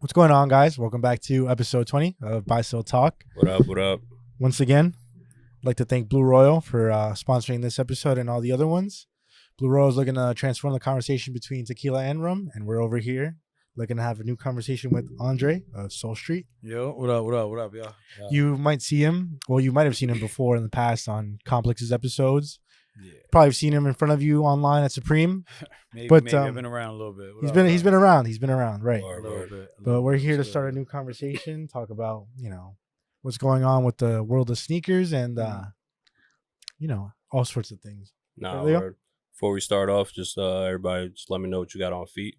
What's going on, guys? Welcome back to episode 20 of Buy Sell Talk. What up? What up? Once again, I'd like to thank Blue Royal for sponsoring this episode and all the other ones. Blue Royal is looking to transform the conversation between tequila and rum, and we're over here looking to have a new conversation with Andre of SoleStreet. Yo, what up, y'all? You might see him, well, you might have seen him before in the past on Complex's episodes. Yeah. Probably have seen him in front of you online at Supreme. Maybe But, I've been around a little bit. He's been around, right? A little bit. But we're here to start a new conversation, talk about, what's going on with the world of sneakers and, all sorts of things. Nah, Leo? word. Before we start off, just everybody, just let me know what you got on feet.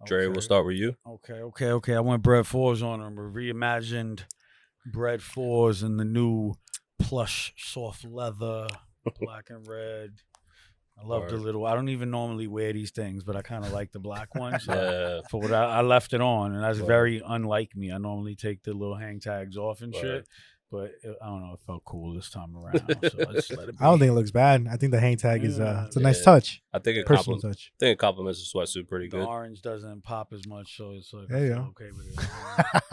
Dre, we'll start with you. Okay. I went Bread 4s on them. We reimagined Bread 4s in the new plush, soft leather, black and red. I love the little. I don't even normally wear these things, but I kind of like the black ones. So for what I left it on, and that's very unlike me. I normally take the little hang tags off and shit. But I don't know, it felt cool this time around. So I just let it be. I don't think it looks bad. I think the hang tag is it's a nice touch. I think it personal touch. I think it complements the sweatsuit pretty The good. orange doesn't pop as much, so it's like There you go. okay with it.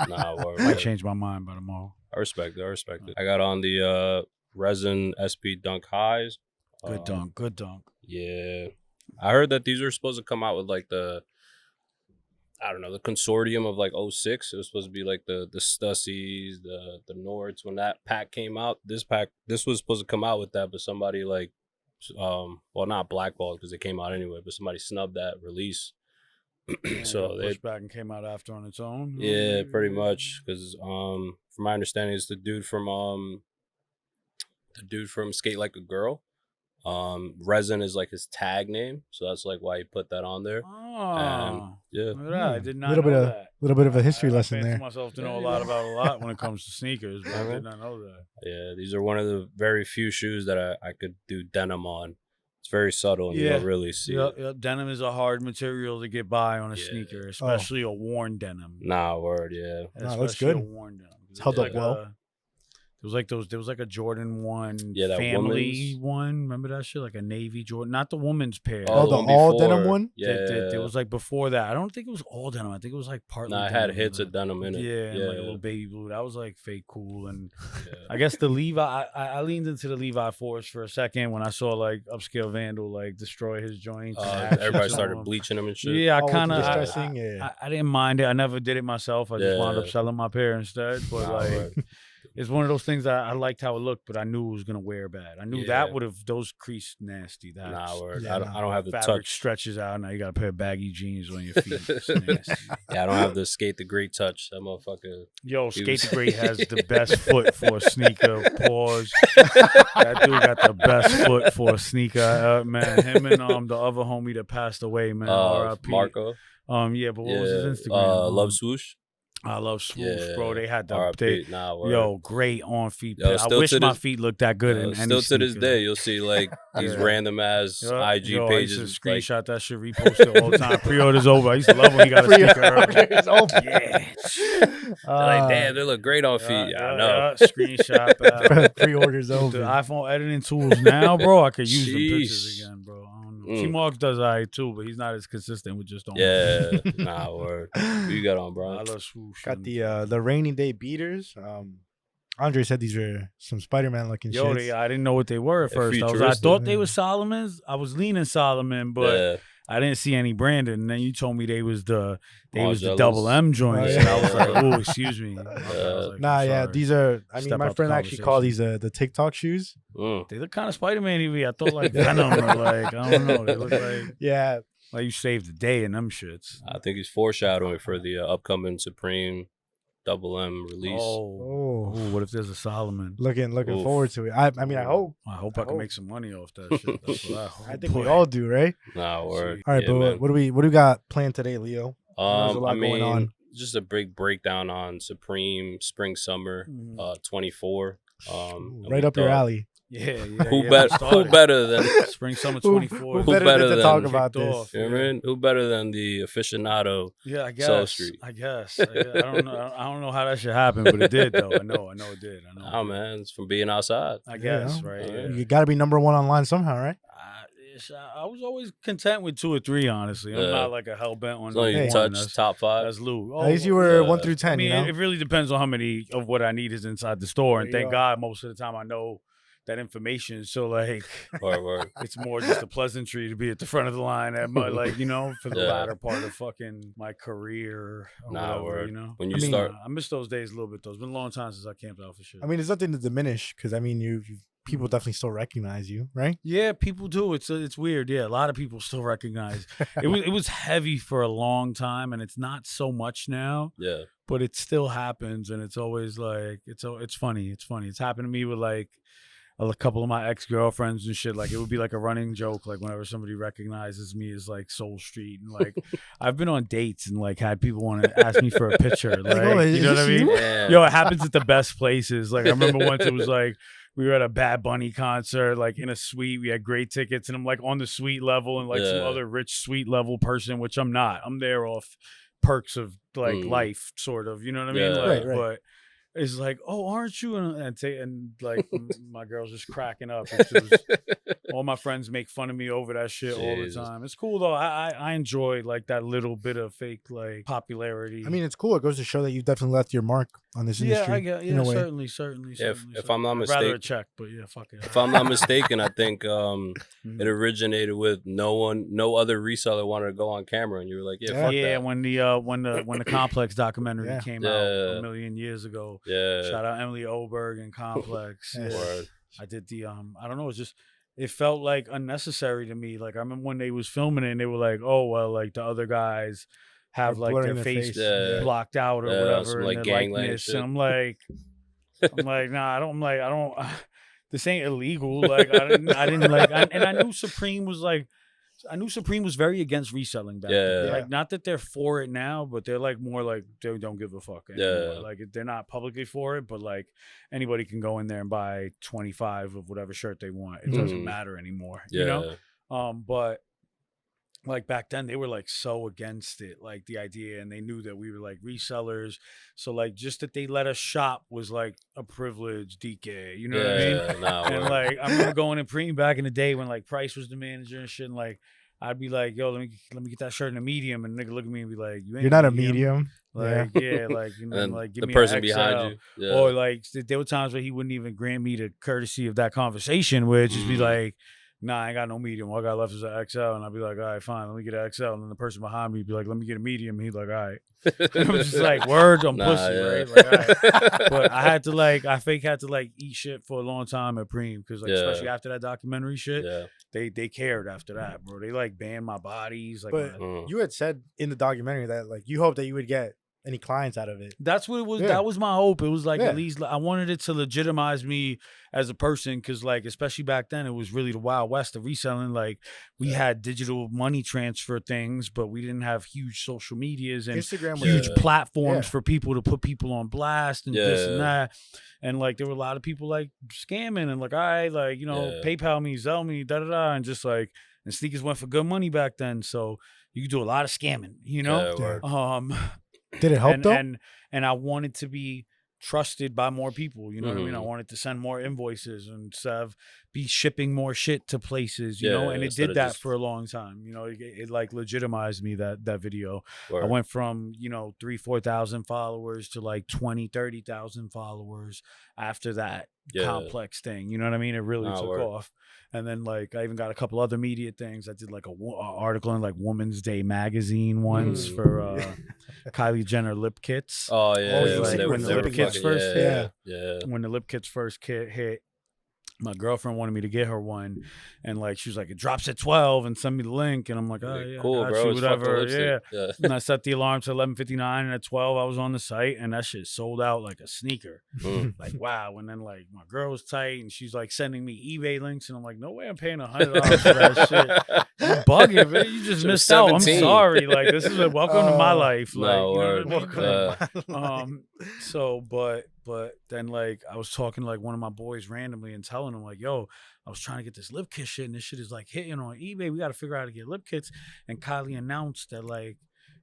Nah, word. Might change my mind by tomorrow. I respect it. I got on the resin SP Dunk highs. Good dunk. Yeah. I heard that these were supposed to come out with like the consortium of like '06. It was supposed to be like the Stussies, the Nords. When that pack came out, this was supposed to come out with that, but somebody like, not blackballed because it came out anyway, but somebody snubbed that release. So they pushed back and came out after on its own. Yeah, pretty much. Because from my understanding, it's the dude from Skate Like a Girl. Resin is like his tag name, so that's like why he put that on there. Oh, yeah, look at that. I did not know that. A little bit of a history lesson I fancy there. myself to know a lot when it comes to sneakers, but I did not know that. Yeah, these are one of the very few shoes that I could do denim on. It's very subtle, and you don't really see it. Yep. Denim is a hard material to get by on a sneaker, especially a worn denim. Nah, word, yeah. No, it looks good. A worn denim. It's held up well. There was like a Jordan 1 that family one. Remember that shit? Like a navy Jordan. Not the woman's pair. Oh, the all denim one? Yeah. There was like before that. I don't think it was all denim. I think it was like partly Nah, it denim. had hits of denim in it. Yeah, and like a little baby blue. That was like fake cool. And I guess the Levi, I leaned into the Levi Force for a second when I saw like Upscale Vandal like destroy his joints. Everybody started bleaching them and shit. Yeah, I didn't mind it. I never did it myself. I just wound up selling my pair instead. But it's one of those things that I liked how it looked, but I knew it was gonna wear bad. I knew that would have those creased nasty. Nah, word. I don't have the fabric touch. Stretches out. Now you got a pair of baggy jeans on your feet. It's nasty. Yeah, I don't have the Skate the Great touch. That motherfucker. Yo, Skate the Great has the best foot for a sneaker. Pause. That dude got the best foot for a sneaker. Man, him and the other homie that passed away, man. R.I.P. Marco. Yeah, but what was his Instagram? Love Swoosh. I love Swoosh, bro. They had the great on feet. I wish my feet looked that good. And still to this day, you'll see like these random ass IG pages. I used to screenshot that shit, repost it all the time. Pre-order's over. I used to love when he got a sneaker early. It's over. Yeah. Like, damn, they look great on feet. Yeah, I know. Screenshot. Pre-order's over. The iPhone editing tools now, bro. I could use the pictures again, bro. T-Mark does too, but he's not as consistent with just on. Yeah, nah, word. Who you got on, bro? I love Swoosh. Got the rainy day beaters. Andre said these were some Spider-Man looking shits. I didn't know what they were at first. I thought they were Solomon's. I was leaning Solomon, but I didn't see any branded. And then you told me they was the double M joints. And I was like, oh, excuse me. These are. I mean, my friend actually called these the TikTok shoes. They look kind of Spider-Man-y. I thought like Venom or like I don't know. They look like like you saved the day in them shits. I think he's foreshadowing for the upcoming Supreme Double M release. What if there's a Solomon? Looking forward to it. I hope. I hope I can make some money off that shit. That's what I hope. I think we all do, right? Nah, word. All right, but what do we got planned today, Leo? There's a lot going on. Just a big breakdown on Supreme Spring Summer 24. Right up your alley. Yeah. Who better than Spring Summer 24? Who better than to talk about this? You know what I mean? Who better than the aficionado? Yeah, I guess. SoleStreet. I guess. I don't know. I don't know how that should happen, but it did though. I know it did. Man, it's from being outside. I guess, right? Yeah. You got to be number one online somehow, right? I was always content with 2 or 3. Honestly, I'm not like a hell bent on as long as you one. touch top 5. That's Lou. At least you were 1 through 10. I mean, you know? it really depends on how many of what I need is inside the store, and thank God most of the time I know that information. So like, it's more just a pleasantry to be at the front of the line at my, like, you know, for the latter part of fucking my career. Or whatever, you know. When you start, I miss those days a little bit. Though it's been a long time since I camped out for shit. I mean, there's nothing to diminish because I mean, people definitely still recognize you, right? Yeah, people do. It's weird. Yeah, a lot of people still recognize. It was heavy for a long time, and it's not so much now. Yeah, but it still happens, and it's always like it's funny. It's funny. It's happened to me with like a couple of my ex-girlfriends and shit. Like it would be like a running joke, like whenever somebody recognizes me as like SoleStreet, and like I've been on dates and like had people want to ask me for a picture, like you know what I mean? Yeah. Yo, it happens at the best places. Like I remember once it was like we were at a Bad Bunny concert, like in a suite. We had great tickets, and I'm like on the suite level, and like some other rich suite level person, which I'm not. I'm there off perks of like life, sort of. You know what I mean? Like, right. But it's like, oh, aren't you? And like my girl's just cracking up. Was, all my friends make fun of me over that shit all the time. It's cool though. I enjoy like that little bit of fake like popularity. I mean, it's cool. It goes to show that you've definitely left your mark on this industry. Yeah, I get. Yeah, certainly. If I'm not mistaken, I'd rather check, but yeah, fuck it. If I'm not mistaken, I think it originated with no other reseller wanted to go on camera, and you were like, fuck that. When the Complex documentary came out a million years ago. Yeah. Shout out Emily Oberg and Complex. I did the I don't know, it felt like unnecessary to me. Like I remember when they was filming it and they were like, oh well, like the other guys have like their face blocked out or whatever, some, and like their gangland likeness. shit. And I'm like, nah, I don't this ain't illegal. Like I didn't like and I knew Supreme was very against reselling back then. Like not that they're for it now, but they're like more like they don't give a fuck anymore. Like they're not publicly for it, but like anybody can go in there and buy 25 of whatever shirt they want. It doesn't matter anymore. You know? But like back then they were like so against it, like the idea, and they knew that we were like resellers. So like just that they let us shop was like a privilege, DK. You know what I mean? And like I remember going in Preem back in the day when like Price was the manager and shit, and like I'd be like, yo, let me get that shirt in a medium, and nigga look at me and be like, you're not a medium. Like like you know, like give the me person an XL. behind you. Or like there were times where he wouldn't even grant me the courtesy of that conversation, where it'd just be like, nah, I ain't got no medium. All I got left is an XL. And I'd be like, all right, fine, let me get an XL. And then the person behind me would be like, let me get a medium. And he'd like, all right. And I'm just like, word, I'm pussy, right? Like, all right. But I had to like, I had to like eat shit for a long time at Preem. Because like, especially after that documentary shit, they cared after that, bro. They like banned my bodies. Like, but you had said in the documentary that like you hoped that you would get any clients out of it. That's what it was. That was my hope. It was like at least I wanted it to legitimize me as a person, because like especially back then it was really the Wild West of reselling. Like we had digital money transfer things, but we didn't have huge social medias and Instagram huge platforms for people to put people on blast and this and that. And like there were a lot of people like scamming and like, all right, like, you know, PayPal me, Zelle me, and just like, and sneakers went for good money back then, so you could do a lot of scamming, you know. Did it help though? And I wanted to be trusted by more people. You know what I mean? I wanted to send more invoices and be shipping more shit to places. You know, and it did that for a long time. You know, it like legitimized me, that video. I went from 3,000-4,000 followers to like 20,000-30,000 followers after that Complex thing. You know what I mean? It really took off. And then like I even got a couple other media things. I did like a article in like Woman's Day magazine once for Kylie Jenner lip kits. Oh yeah, like, when the lip kits first hit. When the lip kits first hit, my girlfriend wanted me to get her one, and like she was like, it drops at 12 and send me the link, and I'm like, oh yeah, cool, bro, you, whatever. Yeah. And I set the alarm to 11:59, and at 12 I was on the site, and that shit sold out like a sneaker. Like wow. And then like my girl was tight, and she's like sending me eBay links, and I'm like, no way I'm paying $100 for that shit. You bugging, man. You just missed 17. Out. I'm sorry. Like this is a welcome to my life. Like no, you know what I mean? So but then like I was talking to like one of my boys randomly and telling him like, yo, I was trying to get this lip kit shit, and this shit is like hitting on eBay. We got to figure out how to get lip kits. And Kylie announced that like,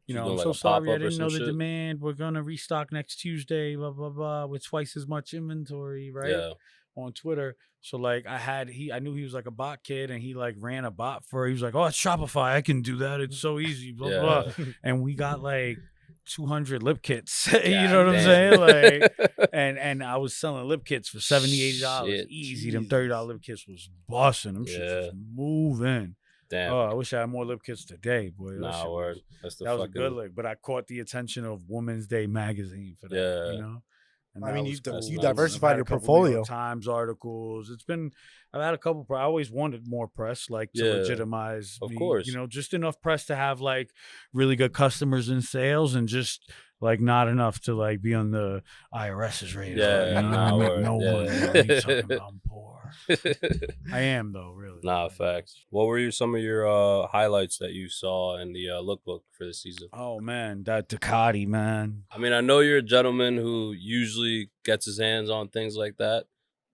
you know, I'm so sorry I didn't know the demand. We're gonna restock next Tuesday, blah blah blah, with twice as much inventory, right? on Twitter. So like I knew he was like a bot kid, and he like ran a bot for. He was like, "Oh, it's Shopify. I can do that. It's so easy." Blah blah. Yeah. blah. And we got like 200 lip kits. You God know what I'm damn. saying? Like, and I was selling lip kits for $70, $80 Shit. easy. Them $30 lip kits was busting. Them shit was moving. Damn. Oh, I wish I had more lip kits today, boy. Nah, word. That's the That was a fucking good look, but I caught the attention of Women's Day magazine for that. Yeah. You know. And I that mean, was you cool. nice. diversified I've had your a couple New York portfolio. Times articles. I've had a couple. I always wanted more press, like to Yeah, legitimize. of me, course. you know, just enough press to have like really good customers and sales, and just like not enough to like be on the IRS's radar. Yeah, you know, nah, I make word. no Yeah. money. What are you talking about? I'm poor. I am though, really. Nah, facts. What were some of your highlights that you saw in the lookbook for the season? Oh man, that Ducati, man. I mean, I know you're a gentleman who usually gets his hands on things like that.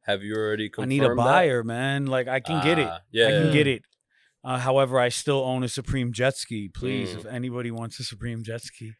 Have you already I confirmed need a buyer, man. Like I can get it. Yeah, I can yeah. get it. However, I still own a Supreme jet ski. Please, Mm. if anybody wants a Supreme jet ski,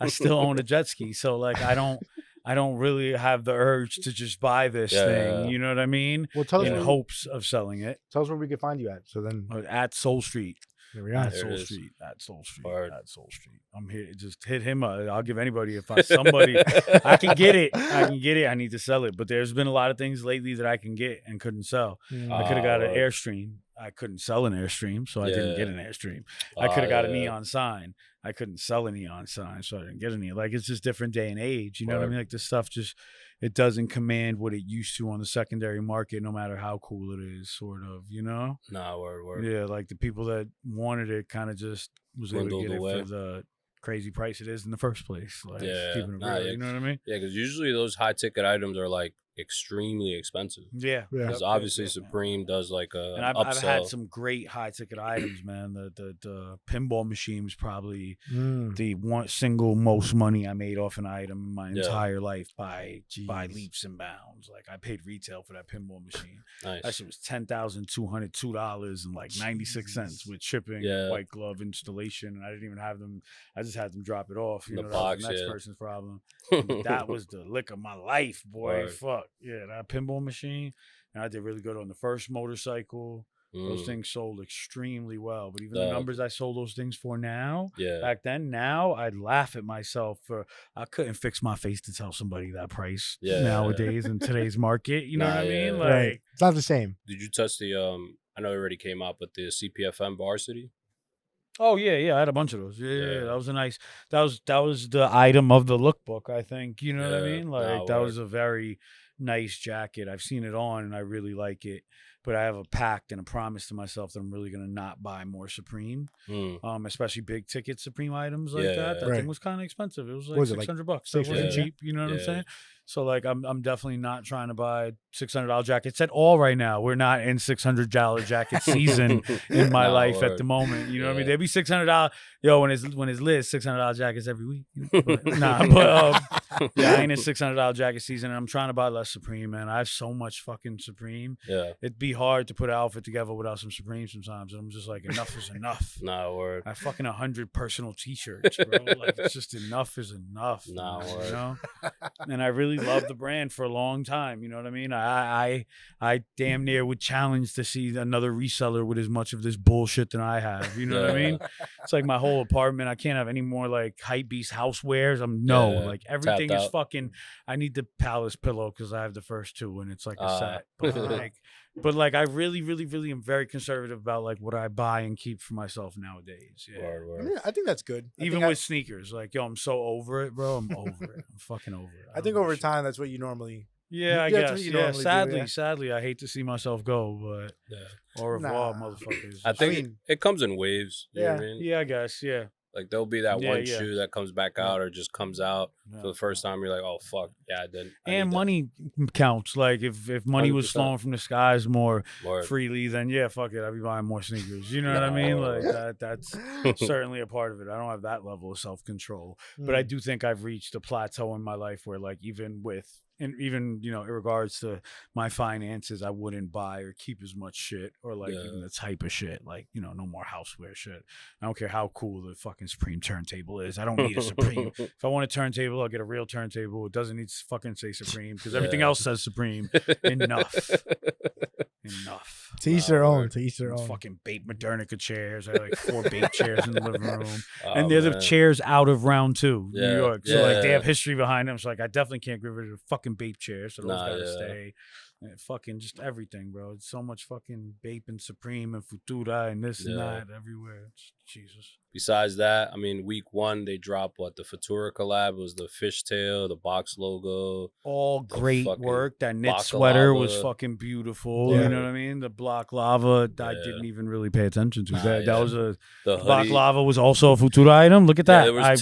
I still own a jet ski. So like, I don't really have the urge to just buy this thing. You know what I mean? Well, tell us, In where, hopes of selling it. tell us where we can find you at. So then, At SoleStreet. there we At are. There it is. SoleStreet. At SoleStreet. Word. At SoleStreet. I'm here. Just hit him up. I'll give anybody somebody. I can get it. I can get it. I need to sell it. But there's been a lot of things lately that I can get and couldn't sell. I could have got an word. Airstream. I couldn't sell an Airstream, so I didn't get Yeah. an Airstream. I could have got a yeah. neon sign. I couldn't sell a neon sign, so I didn't get any. Like, it's just different day and age. You know what I Word. mean? Like, this stuff just, it doesn't command what it used to on the secondary market, no matter how cool it is, sort of, you know? Nah, word. Yeah, like the people that wanted it kind of just was able to Dwindled get it away. for the crazy price it is in the first place. Like, Yeah. keeping it Nah, real, yeah. you know what I mean? Yeah, because usually those high ticket items are like extremely expensive. Yeah. Yeah. Because Yep, obviously yep, yep. Supreme does like a And I've upsell. had some great high ticket items, man. The pinball machine was probably the one single most money I made off an item in my Yeah. entire life by Jeez. leaps and bounds. Like I paid retail for that pinball machine. Nice. That shit was $10,202 and like 96 cents with shipping, Yeah. white glove installation, and I didn't even have them. I just had them drop it off. You The know, box, that was the next yeah. person's problem. But that was the lick of my life, boy. Word. Fuck yeah, that pinball machine. And I did really good on the first motorcycle. Those Mm, things sold extremely well. But even Dog. the numbers I sold those things for now, yeah. back then, now I'd laugh at myself for I couldn't fix my face to tell somebody that price Yeah. nowadays in today's market. You know Nah, what I mean? yeah. Like, Right. It's not the same. Did you touch the I know it already came out, but the CPFM varsity? oh yeah, I had a bunch of those. Yeah, Yeah. that was a nice. That was the item of the lookbook. I think you know what I Yeah. mean. Nah, Like that word. was a very nice jacket. I've seen it on and I really like it. But I have a pact and a promise to myself that I'm really gonna not buy more Supreme, Mm. Especially big ticket Supreme items like Yeah, that. That right. thing was kind of expensive. It was What like was it, like $600. That wasn't $600? cheap. You know what I'm Yeah. saying? So like I'm definitely not trying to buy $600 jackets at all right now. We're not in $600 jacket season in my Nah, life at word. the moment. You know what I mean? Yeah. There'd be $600. Yo, when it's lit, $600 jackets every week. You know? But, yeah, I ain't in $600 jacket season. And I'm trying to buy less Supreme, man. I have so much fucking Supreme. Yeah. It'd be hard to put an outfit together without some Supreme sometimes. And I'm just like, enough is enough. Nah, word. I have fucking 100 personal T-shirts, bro. Like it's just enough is enough. Nah, man, word. you know. And I really loved the brand for a long time. You know what I mean? I damn near would challenge to see another reseller with as much of this bullshit than I have. You know what I mean? It's like my whole apartment. I can't have any more like hype beast housewares. Yeah, Like everything tapped is out. fucking. I need the Palace pillow because I have the first two and it's like a set. Ah. But like I really, really, really am very conservative about like what I buy and keep for myself nowadays. Yeah. Word, I, word. mean, I think that's good. I Even think with sneakers, like yo, I'm so over it, bro. I'm over it. I'm fucking over it. I think don't over give a shit. time, that's what you normally. Yeah, I that's what guess. you Yeah, normally do, sadly, yeah. sadly, I hate to see myself go, but Yeah. au revoir, Nah. motherfuckers. I think mean- it comes in waves. You know what I mean? Yeah, I guess. Yeah. Like there'll be that Yeah, one yeah. shoe that comes back out or just comes out Yeah. for the first time. You're like, oh fuck, yeah, I didn't. I And need that. money counts. Like if money was 100%. flowing from the skies more Word. freely, then yeah, fuck it, I'd be buying more sneakers. You know what I Nah, mean? word. Like that's certainly a part of it. I don't have that level of self control, but I do think I've reached a plateau in my life where like even with and even in regards to my finances, I wouldn't buy or keep as much shit, or like even the type of shit, like no more houseware shit. I don't care how cool the fucking Supreme turntable is. I don't need a Supreme. If I want a turntable, I'll get a real turntable. It doesn't need to fucking say Supreme because everything else says Supreme. Enough. To each their own. To each their own. Fucking Bape Modernica chairs. I had like 4 Bape chairs in the living room, and they're the chairs out of round 2, New York. So like they have history behind them. So like I definitely can't get rid of the fucking Bape chairs. So those gotta stay. And fucking just everything, bro. It's so much fucking Bape and Supreme and Futura and this and that everywhere. Jesus. Besides that, I mean, week 1 they dropped the Futura collab. It was the fishtail, the box logo. All great work. That knit sweater was fucking beautiful. You know what I mean? The block lava, I didn't even really pay attention to that. That was the block lava was also a Futura item. Look at that. There was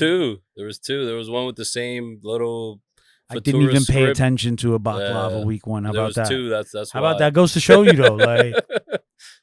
two. There was one with the same little. I didn't even pay attention to a baklava week 1. How about that? Two. That's how about that? Goes to show you though. Like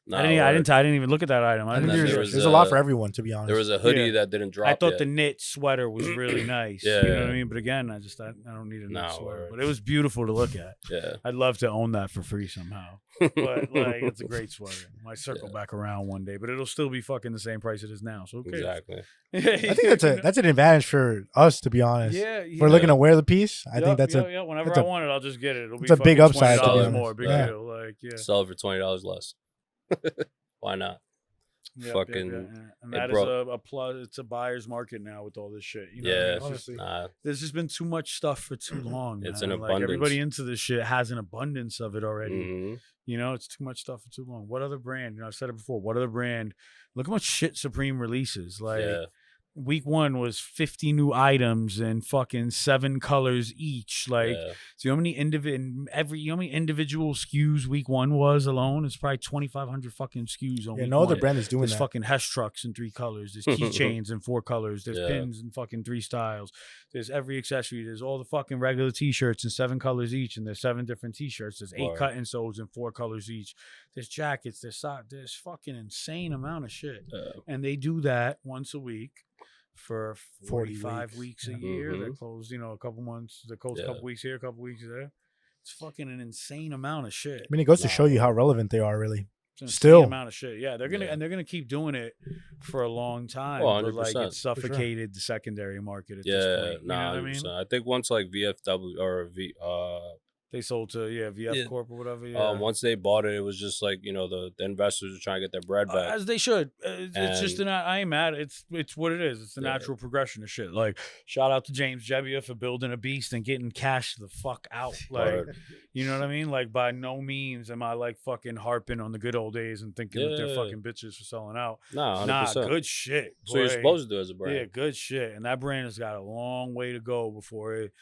nah, I didn't even look at that item. There's a lot for everyone, to be honest. There was a hoodie that didn't drop. I thought the knit sweater was really nice. You know what I mean? But again, I don't need a knit sweater. But it was beautiful to look at. Yeah, I'd love to own that for free somehow. But like, it's a great sweater. Might circle back around one day, but it'll still be fucking the same price it is now. So okay. Exactly. I think that's an advantage for us, to be honest. If we're looking to wear the piece, I think that's whenever I want it, I'll just get it. It'll be a big upside. $20 more. Big deal. Like sell it for $20 less. Why not? And that is a plus. It's a buyer's market now with all this shit. Honestly, there's just been too much stuff for too long. It's man. an abundance. Everybody into this shit has an abundance of it already. It's too much stuff for too long. What other brand? I've said it before. What other brand? Look how much shit Supreme releases. Like week 1 was 50 new items and fucking 7 colors each. Like, so how many individual SKUs week 1 was alone? It's probably 2,500 fucking SKUs on week no 1. other brand is doing There's that. fucking Hesh trucks in 3 colors. There's keychains in 4 colors. There's pins in fucking 3 styles. There's every accessory. There's all the fucking regular t-shirts in 7 colors each, and there's 7 different t-shirts. There's 8 cut and sews in 4 colors each. There's jackets. There's socks. There's fucking insane amount of shit. And they do that once a week for 45 weeks a year. They close, a couple months. They close a couple weeks here, a couple weeks there. It's fucking an insane amount of shit. I mean, it goes to show you how relevant they are, really. Still, amount of shit. Yeah, they're gonna keep doing it for a long time. 100%, but like it's suffocated the secondary market at this point. You know what I mean? I think once like VFW or they sold to VF Corp or whatever. Once they bought it, it was just like the investors were trying to get their bread back, as they should. It's just I ain't mad. It's what it is. It's the natural progression of shit. Like shout out to James Jebbia for building a beast and getting cash the fuck out. Like you know what I mean? Like by no means am I like fucking harping on the good old days and thinking that they're fucking bitches for selling out. Nah, 100%. Nah, good shit. So you're supposed to do as a brand. Yeah, good shit. And that brand has got a long way to go before it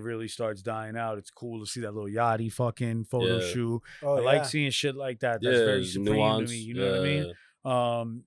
really starts dying out. It's cool to see that little Yachty fucking photo shoot. I like seeing shit like that. That's very Supreme to me. You know what I mean?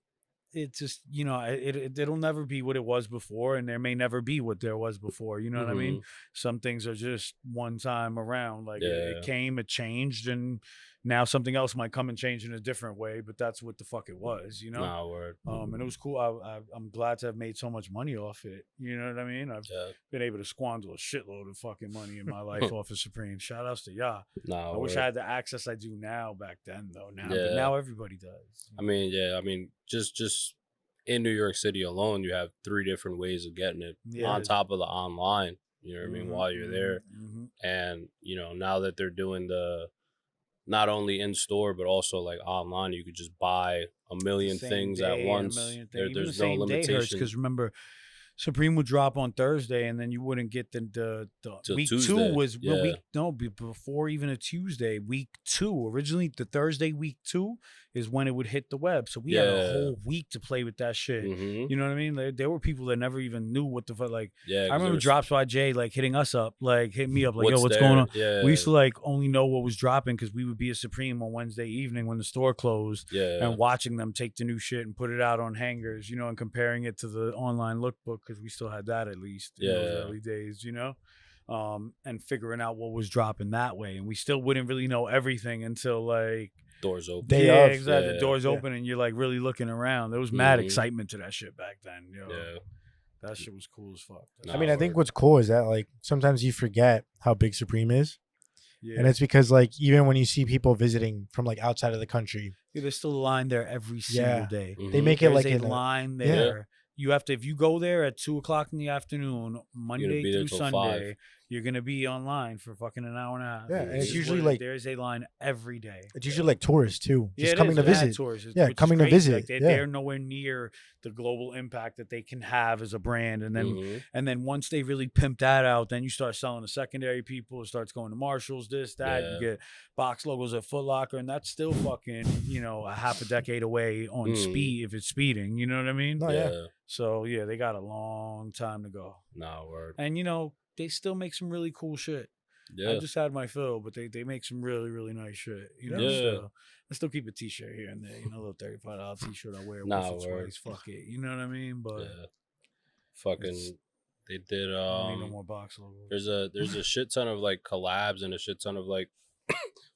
It's just, it'll never be what it was before, and there may never be what there was before. You know what I mean? Some things are just one time around. Like it came, it changed, and now something else might come and change in a different way, but that's what the fuck it was, Nah, word. And it was cool. I'm glad to have made so much money off it. You know what I mean? I've been able to squander a shitload of fucking money in my life off of Supreme. Shout outs to y'all. Nah, I wish I had the access I do now back then, though. But now everybody does. I mean, just in New York City alone, you have 3 different ways of getting it on top of the online. You know what I mean? While you're there, and now that they're doing the not only in store but also like online, you could just buy a million things at once. There's no limitations. Because remember, Supreme would drop on Thursday, and then you wouldn't get the week Tuesday. 2 was before even a Tuesday. Week 2 originally, the Thursday week 2 is when it would hit the web. So we had a whole week to play with that shit. You know what I mean? There were people that never even knew what the fuck. Like I remember Drops by Jay like hitting us up, like hit me up, like yo, what's going on? We used to like only know what was dropping because we would be at Supreme on Wednesday evening when the store closed, and watching them take the new shit and put it out on hangers, and comparing it to the online lookbook because we still had that at least in those early days, and figuring out what was dropping that way, and we still wouldn't really know everything until like doors open. Exactly. The doors open and you're like really looking around. There was mad excitement to that shit back then. That shit was cool as fuck. Nah, I mean, I think word. what's cool is that like sometimes you forget how big Supreme is, Yeah. and it's because like even when you see people visiting from like outside of the country, Yeah, there's still a line there every single Yeah. day. they Mhm. make it There's like a in a, line yeah. there. You have to, if you go there at 2:00 in the afternoon, Monday be there through till Sunday, 5. you're gonna be online for fucking an hour and a half. Yeah, and This it's is usually what like- there's a line every day. it's usually like tourists too, Yeah, just it coming is. to Mad visit. tourists, Yeah, which is coming to crazy. visit. Like Yeah. they're nowhere near the global impact that they can have as a brand. Mhm. And then once they really pimp that out, then you start selling to secondary people. It starts going to Marshalls, this, that. You Yeah. get box logos at Foot Locker, and that's still fucking, a half a decade away on Mhm. speed if it's speeding. You know what I mean? No, yeah. Yeah. So yeah, they got a long time to go. Nah, word. And they still make some really cool shit. Yeah. I just had my fill, but they make some really, really nice shit. Yeah. Still. I still keep a t-shirt here and there, a little $35 t-shirt I wear Nah, once or word. twice. Fuck it. You know what I mean? But Yeah. Fucking. They did. I don't need no more box logos. There's a shit ton of like collabs and a shit ton of like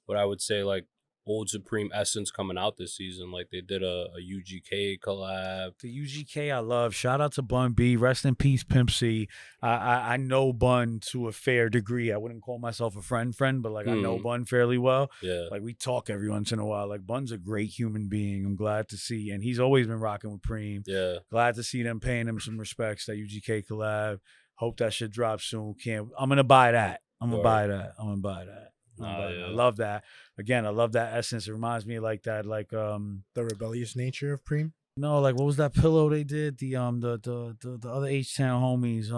what I would say like old Supreme essence coming out this season. Like they did a UGK collab. The UGK I love. Shout out to Bun B. Rest in peace, Pimp C. I know Bun to a fair degree. I wouldn't call myself a friend, but like I know Bun fairly well. Yeah. Like we talk every once in a while. Like Bun's a great human being. I'm glad to see, and he's always been rocking with Preem. Yeah. Glad to see them paying him some respects. That UGK collab. Hope that shit drops soon. I'm gonna buy that. I'm gonna buy that. I love that. Again, I love that essence. It reminds me like that, like The rebellious nature of Preem. no, like what was that pillow they did? The other H-Town homies,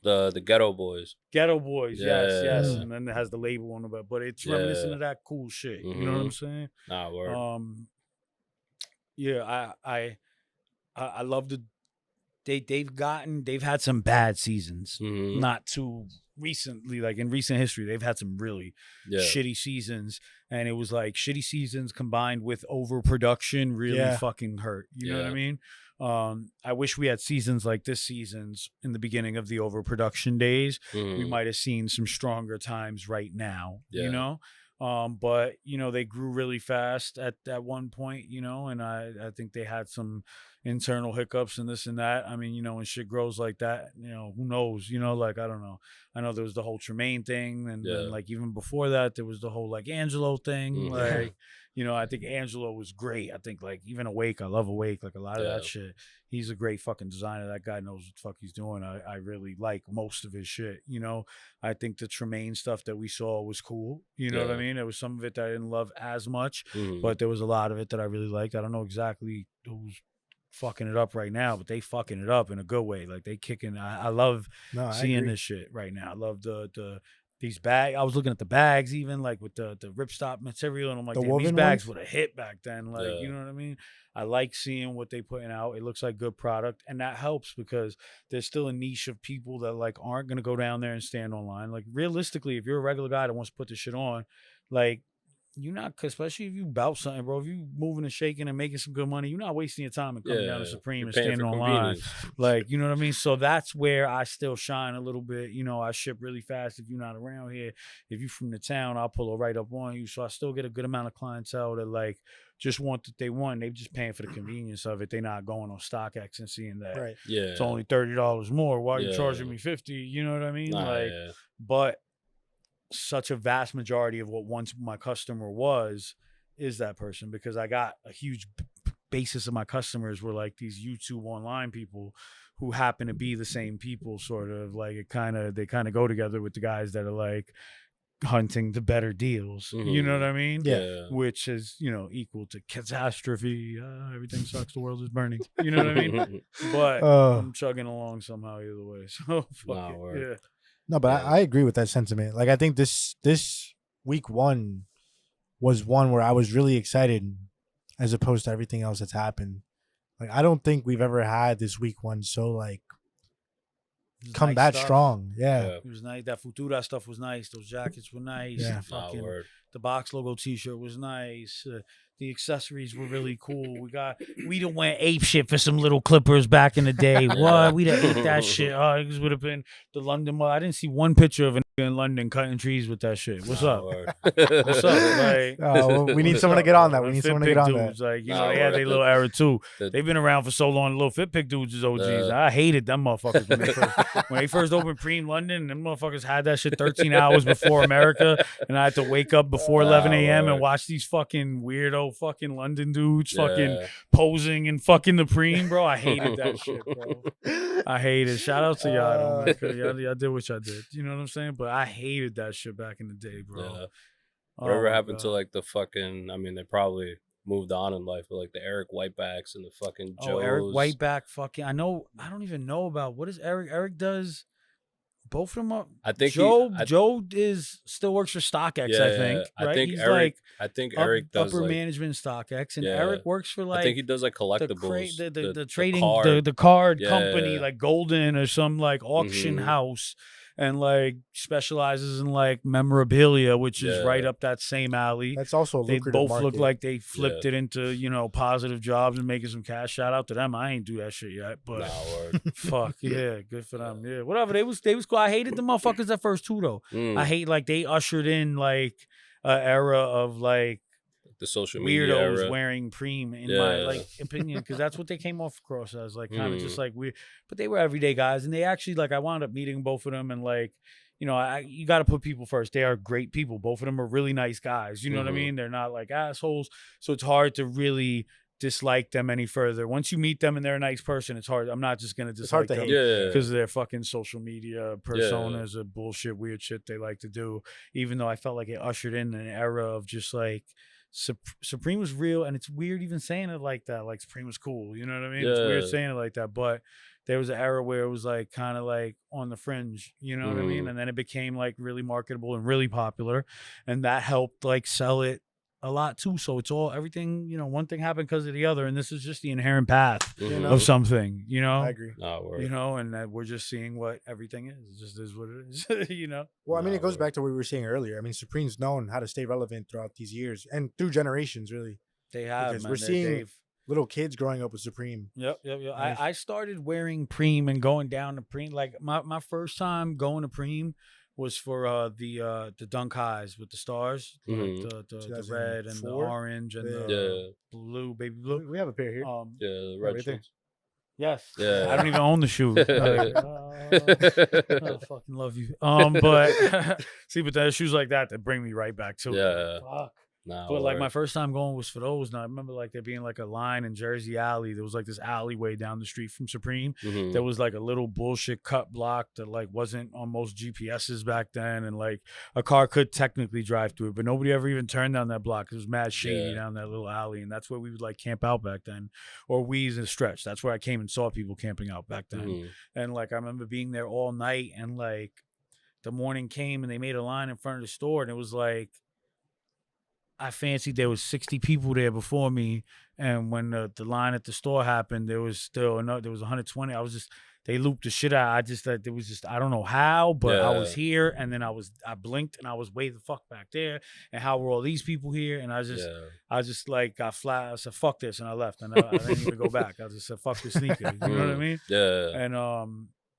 The Ghetto Boys. Ghetto Boys, yes, Yeah. and then it has the label on it, but it's reminiscent of that cool shit. You know what I'm saying? Nah, word. Yeah, I love they've had some bad seasons. Mhm. Not too recently, like in recent history, they've had some really Yeah. shitty seasons, and it was like shitty seasons combined with overproduction really Yeah. fucking hurt. You know what I Yeah. mean? I wish we had seasons like this season's in the beginning of the overproduction days. We Mhm. might have seen some stronger times right now. Yeah. But they grew really fast at one point, and I think they had some internal hiccups and this and that. I mean, when shit grows like that, who knows? Like I don't know. I know there was the whole Tremaine thing, and like even before that, there was the whole like Angelo thing. Mhm. Like, I think Angelo was great. I think like even Awake, I love Awake. Like a lot of that shit. He's a great fucking designer. That guy knows what the fuck he's doing. I really like most of his shit. I think the Tremaine stuff that we saw was cool. You know what I Yeah. mean? There was some of it that I didn't love as much, Mhm. but there was a lot of it that I really liked. I don't know exactly who's fucking it up right now, but they fucking it up in a good way. Like they kicking. I love No, I seeing agree. this shit right now. I love these bags. I was looking at the bags even like with the ripstop material, and I'm like, The damn, these woven bags ones? would have hit back then. Like, Yeah. you know what I mean? I like seeing what they putting out. It looks like good product, and that helps because there's still a niche of people that like aren't gonna go down there and stand online. Like realistically, if you're a regular guy that wants to put this shit on, like you're not, especially if you bout something, bro. If you moving and shaking and making some good money, you're not wasting your time and coming down to Supreme You're and paying standing for online. convenience. Like, you know what I mean? So that's where I still shine a little bit. I ship really fast if you're not around here. If you're from the town, I'll pull it right up on you. So I still get a good amount of clientele that like just want what they want. They're just paying for the convenience of it. They're not going on StockX and seeing that Right. Yeah. it's only $30 more. Why are you Yeah. charging me $50? You know what I mean? Nah, like, yeah. but such a vast majority of what once my customer was is that person, because I got a huge basis of my customers were like these YouTube online people who happen to be the same people, sort of like they kind of go together with the guys that are like hunting the better deals. You know what I mean? Yeah. Which is, equal to catastrophe. Everything sucks. The world is burning. You know what I mean? But I'm chugging along somehow either way. So fuck Nah, it. word. Yeah. No, but Yeah. I agree with that sentiment. Like I think this week one was one where I was really excited as opposed to everything else that's happened. Like I don't think we've ever had this week one so like It was come nice that stuff. strong. Yeah. It was nice. That Futura stuff was nice. Those jackets were nice. Yeah. The Nah, fucking word. the box logo T-shirt was nice. The accessories were really cool. We done went ape shit for some little clippers back in the day. What? We done ate that shit. Oh, it would have been the London Mall. I didn't see one picture of a nigga in London cutting trees with that shit. What's up? What's up? Like, well, we need someone to get on that. We need someone to get on dudes, that. like, you know, they had their little era too. They've been around for so long. The little fit pick dudes is OGs. I hated them motherfuckers when they first opened Preem London. Them motherfuckers had that shit 13 hours before America, and I had to wake up before 11 a.m. and watch these fucking weirdo fucking London dudes fucking posing and fucking the Preem, bro. I hated that shit, bro. I hated it. Shout out to y'all, man, 'cause y'all did what y'all did. You know what I'm saying? But I hated that shit back in the day, bro. Yeah. Whatever happened to like the fucking? I mean, they probably moved on in life, but like the Eric Whitebacks and the fucking Joes. Eric Whiteback, fucking. I don't even know about what is Eric. Eric does. Both of them are. I think Joe still works for StockX. Yeah, I think. Right? I think He's Eric. like I think Eric does upper like, management StockX, and Yeah. Eric works for like. I think he does like collectibles. The trading, card. the card Yeah. company like Golden or some like auction Mhm. house, and like specializes in like memorabilia, which is right up that same alley. That's also a They lucrative both market. look like they flipped it into, you know, positive jobs and making some cash. Shout out to them. I ain't do that shit yet, but word. fuck yeah, good for them. Yeah, whatever. They was cool. I hated the motherfuckers at first too, though. I hate like they ushered in like an era of like the social media weirdos era. wearing Preem in my like opinion, because that's what they came off across as, like kind of just like weird. But they were everyday guys, and they actually like I wound up meeting both of them, and like, you know, you got to put people first. They are great people. Both of them are really nice guys. You know what I mean? They're not like assholes. So it's hard to really dislike them any further. Once you meet them and they're a nice person, it's hard. I'm not just going to dislike them because their fucking social media personas are bullshit, weird shit they like to do. Even though I felt like it ushered in an era of just like, Supreme was real, and it's weird even saying it like that. Like Supreme was cool, you know what I mean? It's weird saying it like that, but there was an era where it was like kind of like on the fringe, you know what I mean? And then it became like really marketable and really popular, and that helped like sell it a lot too. So it's all everything, you know, one thing happened because of the other, and this is just the inherent path of something, you know. I agree. You know, and we're just seeing what everything is. It just is what it is, you know. Well, I mean, it goes back to what we were saying earlier. I mean, Supreme's known how to stay relevant throughout these years and through generations, really. They have, because man. we're seeing little kids growing up with Supreme. Yep. I started wearing Preem and going down to Preem. Like my first time going to Preem was for the Dunk Highs with the stars, the red and the orange and the blue, baby blue. We have a pair here. The red right there. Yes. Yeah. I don't even own the shoe. I fucking love you. But see, but there's shoes like that bring me right back to it. Fuck. But like my first time going was for those. And I remember like there being like a line in Jersey Alley. There was like this alleyway down the street from Supreme. There was like a little bullshit cut block that like wasn't on most GPSs back then. And like a car could technically drive through it, but nobody ever even turned down that block. It was mad shady down that little alley. And that's where we would like camp out back then, or Wheeze and Stretch. That's where I came and saw people camping out back then. And like I remember being there all night, and like the morning came and they made a line in front of the store, and it was like, I fancied there was 60 people there before me, and when the line at the store happened, there was still there was 120. They looped the shit out. I don't know how, but I was here, and then I blinked and I was way the fuck back there, and how were all these people here? And I just like got flat. I said fuck this, and I left, and I didn't even go back. I just said fuck the sneaker. You know what I mean? Yeah. And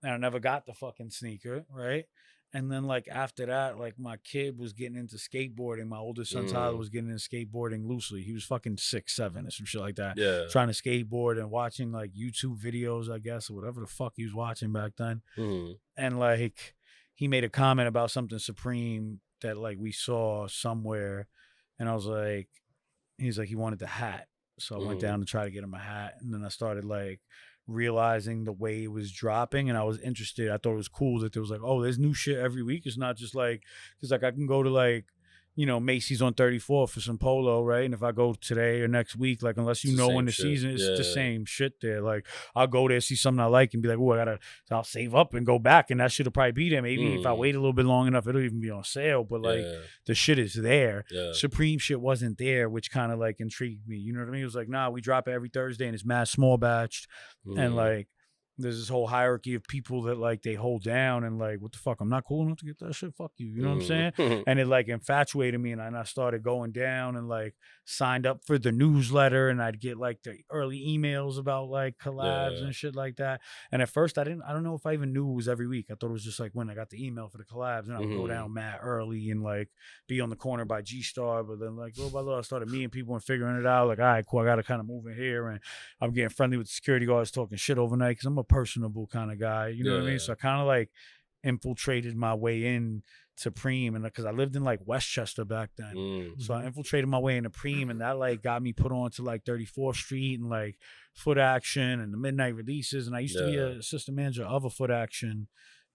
I never got the fucking sneaker, right? And then like after that, like my kid was getting into skateboarding. My oldest son Tyler was getting into skateboarding loosely. He was fucking 6, 7 or some shit like that. Yeah. Trying to skateboard and watching like YouTube videos, I guess, or whatever the fuck he was watching back then. And like he made a comment about something Supreme that like we saw somewhere, and I was like, he's like, he wanted the hat. So I went down to try to get him a hat, and then I started like realizing the way it was dropping, and I was interested. I thought it was cool that there was like, oh, there's new shit every week. It's not just like, because like I can go to like, you know, Macy's on 34th for some polo, right? And if I go today or next week, like unless you know when the season, it's the same shit there. Like I'll go there, see something I like, and be like, oh, I'll save up and go back, and that shit'll probably be there. Maybe if I wait a little bit long enough, it'll even be on sale. But like the shit is there. Supreme shit wasn't there, which kind of like intrigued me. You know what I mean? It was like, nah, we drop it every Thursday, and it's mad small batched, and like there's this whole hierarchy of people that like they hold down and like, what the fuck? I'm not cool enough to get that shit. Fuck you. You know what I'm saying? And it like infatuated me, and I started going down and like signed up for the newsletter, and I'd get like the early emails about like collabs and shit like that. And at first I don't know if I even knew it was every week. I thought it was just like when I got the email for the collabs, and I would go down mad early and like be on the corner by G-Star. But then like little by little I started meeting people and figuring it out. Like, all right, cool, I got to kind of move in here, and I'm getting friendly with the security guards, talking shit overnight because I'm a personable kind of guy. You know what I mean? So I kind of like infiltrated my way in to Preem, and because I lived in like Westchester back then, so I infiltrated my way into Preem, and that like got me put on to like 34th Street and like Foot Action and the Midnight Releases, and I used to be a assistant manager of a Foot Action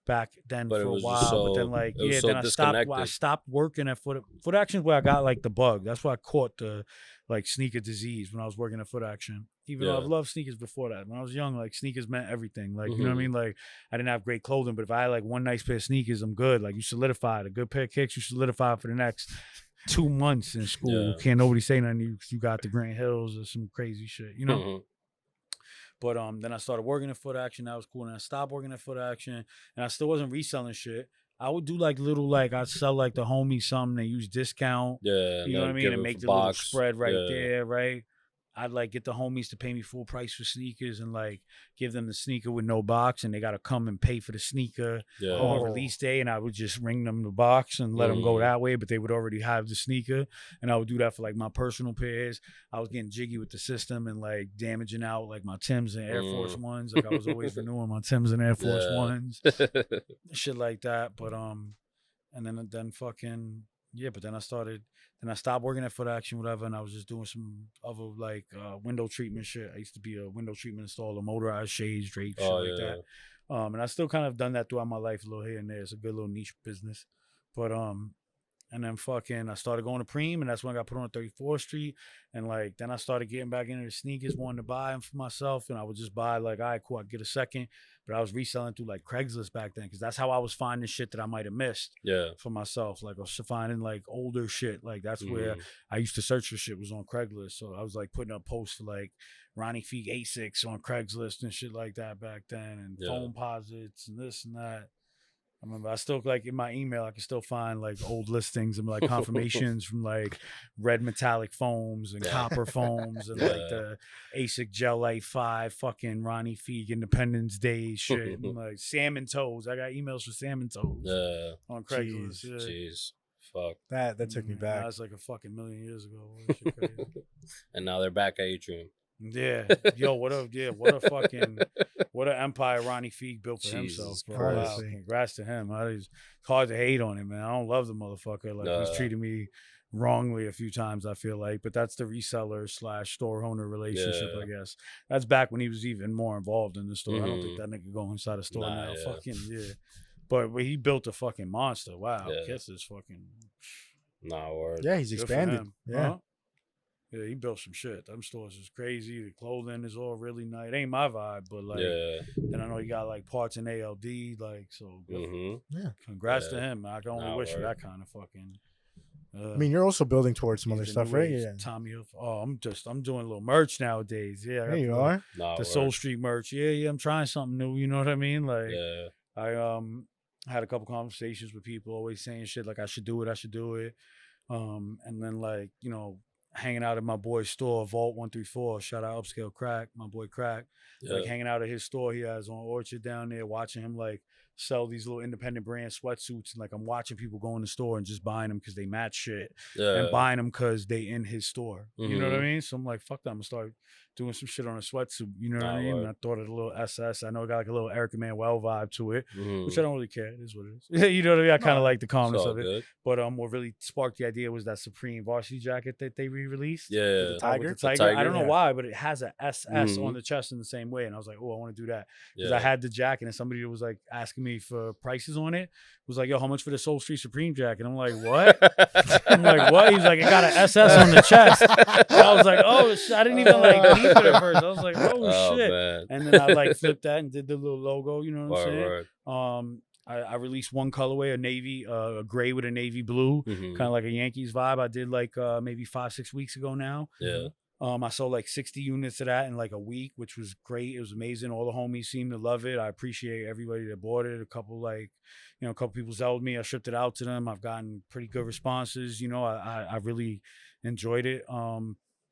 back then for a while, but then like then I stopped working at Foot Action, where I got like the bug. That's why I caught the like sneaker disease when I was working at Foot Action. Even though I've loved sneakers before that. When I was young, like sneakers meant everything. Like, you know what I mean? Like I didn't have great clothing, but if I had like one nice pair of sneakers, I'm good. Like you solidified. A good pair of kicks, you solidified for the next 2 months in school. Can't nobody say nothing. You got the Grant Hills or some crazy shit, you know? But then I started working at Foot Action. That was cool. And I stopped working at Foot Action, and I still wasn't reselling shit. I would do like little, like I'd sell like the homies something, they use discount. You know what I mean? And make the little spread right there, right? I'd like get the homies to pay me full price for sneakers and like give them the sneaker with no box, and they got to come and pay for the sneaker on release day. And I would just ring them the box and let them go that way, but they would already have the sneaker. And I would do that for like my personal pairs. I was getting jiggy with the system and like damaging out like my Timbs and Air Force Ones. Like I was always renewing my Timbs and Air Force Ones, shit like that. But and then fucking but then I stopped working at Foot Action, whatever, and I was just doing some other like window treatment shit. I used to be a window treatment installer, motorized shades, drapes, shit like that. And I still kind of done that throughout my life, a little here and there. It's a good little niche business. But and then fucking I started going to Preem, and that's when I got put on 34th Street. And like then I started getting back into the sneakers, wanting to buy them for myself, and I would just buy like, all right, cool, I get a second. But I was reselling through like Craigslist back then, because that's how I was finding shit that I might have missed for myself. Like I was finding like older shit. Like that's where I used to search for shit, was on Craigslist. So I was like putting up posts for like Ronnie Feig Asics on Craigslist and shit like that back then, and phone posits and this and that. I remember I still like in my email, I can still find like old listings and like confirmations from like red metallic foams and copper foams and like the ASIC Gel Light 5 fucking Ronnie Feig Independence Day shit and like salmon toes. I got emails for salmon toes on Craigslist. Jeez. Fuck. That took me back. That was like a fucking million years ago. Shit crazy. And now they're back at Atrium. Yeah, yo, what an empire Ronnie Feig built for himself. Wow, congrats to him. It's hard to hate on him, man. I don't love the motherfucker. Like he's treated me wrongly a few times, I feel like. But that's the reseller / store owner relationship, I guess. That's back when he was even more involved in the store. I don't think that nigga go inside a store now. Fucking But he built a fucking monster. Wow, Kiss is fucking. Word. Yeah, he's expanded. Yeah. Huh? Yeah, he built some shit. Them stores is crazy. The clothing is all really nice. It ain't my vibe, but like, then I know he got like parts in ALD, like, so congrats to him. I can only wish for that kind of fucking. I mean, you're also building towards some other stuff, right? Yeah. Tommy, I'm doing a little merch nowadays. Yeah, there you are. The SoleStreet merch. Yeah, I'm trying something new. You know what I mean? Like, I had a couple conversations with people, always saying shit like I should do it. And then like, you know, hanging out at my boy's store, Vault 134. Shout out Upscale Crack, my boy Crack. Like hanging out at his store he has on Orchard down there, watching him like sell these little independent brand sweatsuits, and like I'm watching people go in the store and just buying them because they match shit, and buying them because they in his store. You know what I mean? So I'm like, fuck that, I'm gonna start doing some shit on a sweatsuit. You know what I mean? And I thought of a little SS. I know it got like a little Eric Emanuel vibe to it, which I don't really care. It is what it is. You know what I mean? I kind of like the calmness of it. Good. But what really sparked the idea was that Supreme varsity jacket that they re-released. The tiger. The tiger. I don't know why, but it has a SS on the chest in the same way. And I was like, oh, I want to do that. Because I had the jacket, and somebody was like asking me for prices on it. Was like, yo, how much for the SoleStreet Supreme jacket? I'm like, what? I'm like, what? He's like, it got an SS on the chest. And I was like, oh, shit. I didn't even like peep it at first. I was like, oh shit. Man. And then I like flipped that and did the little logo. You know what I'm saying? I released one colorway, a navy, a gray with a navy blue, kind of like a Yankees vibe. I did like maybe 5-6 weeks ago now. Yeah. I sold like 60 units of that in like a week, which was great. It was amazing. All the homies seemed to love it. I appreciate everybody that bought it. A couple people zelled me. I shipped it out to them. I've gotten pretty good responses. I really enjoyed it.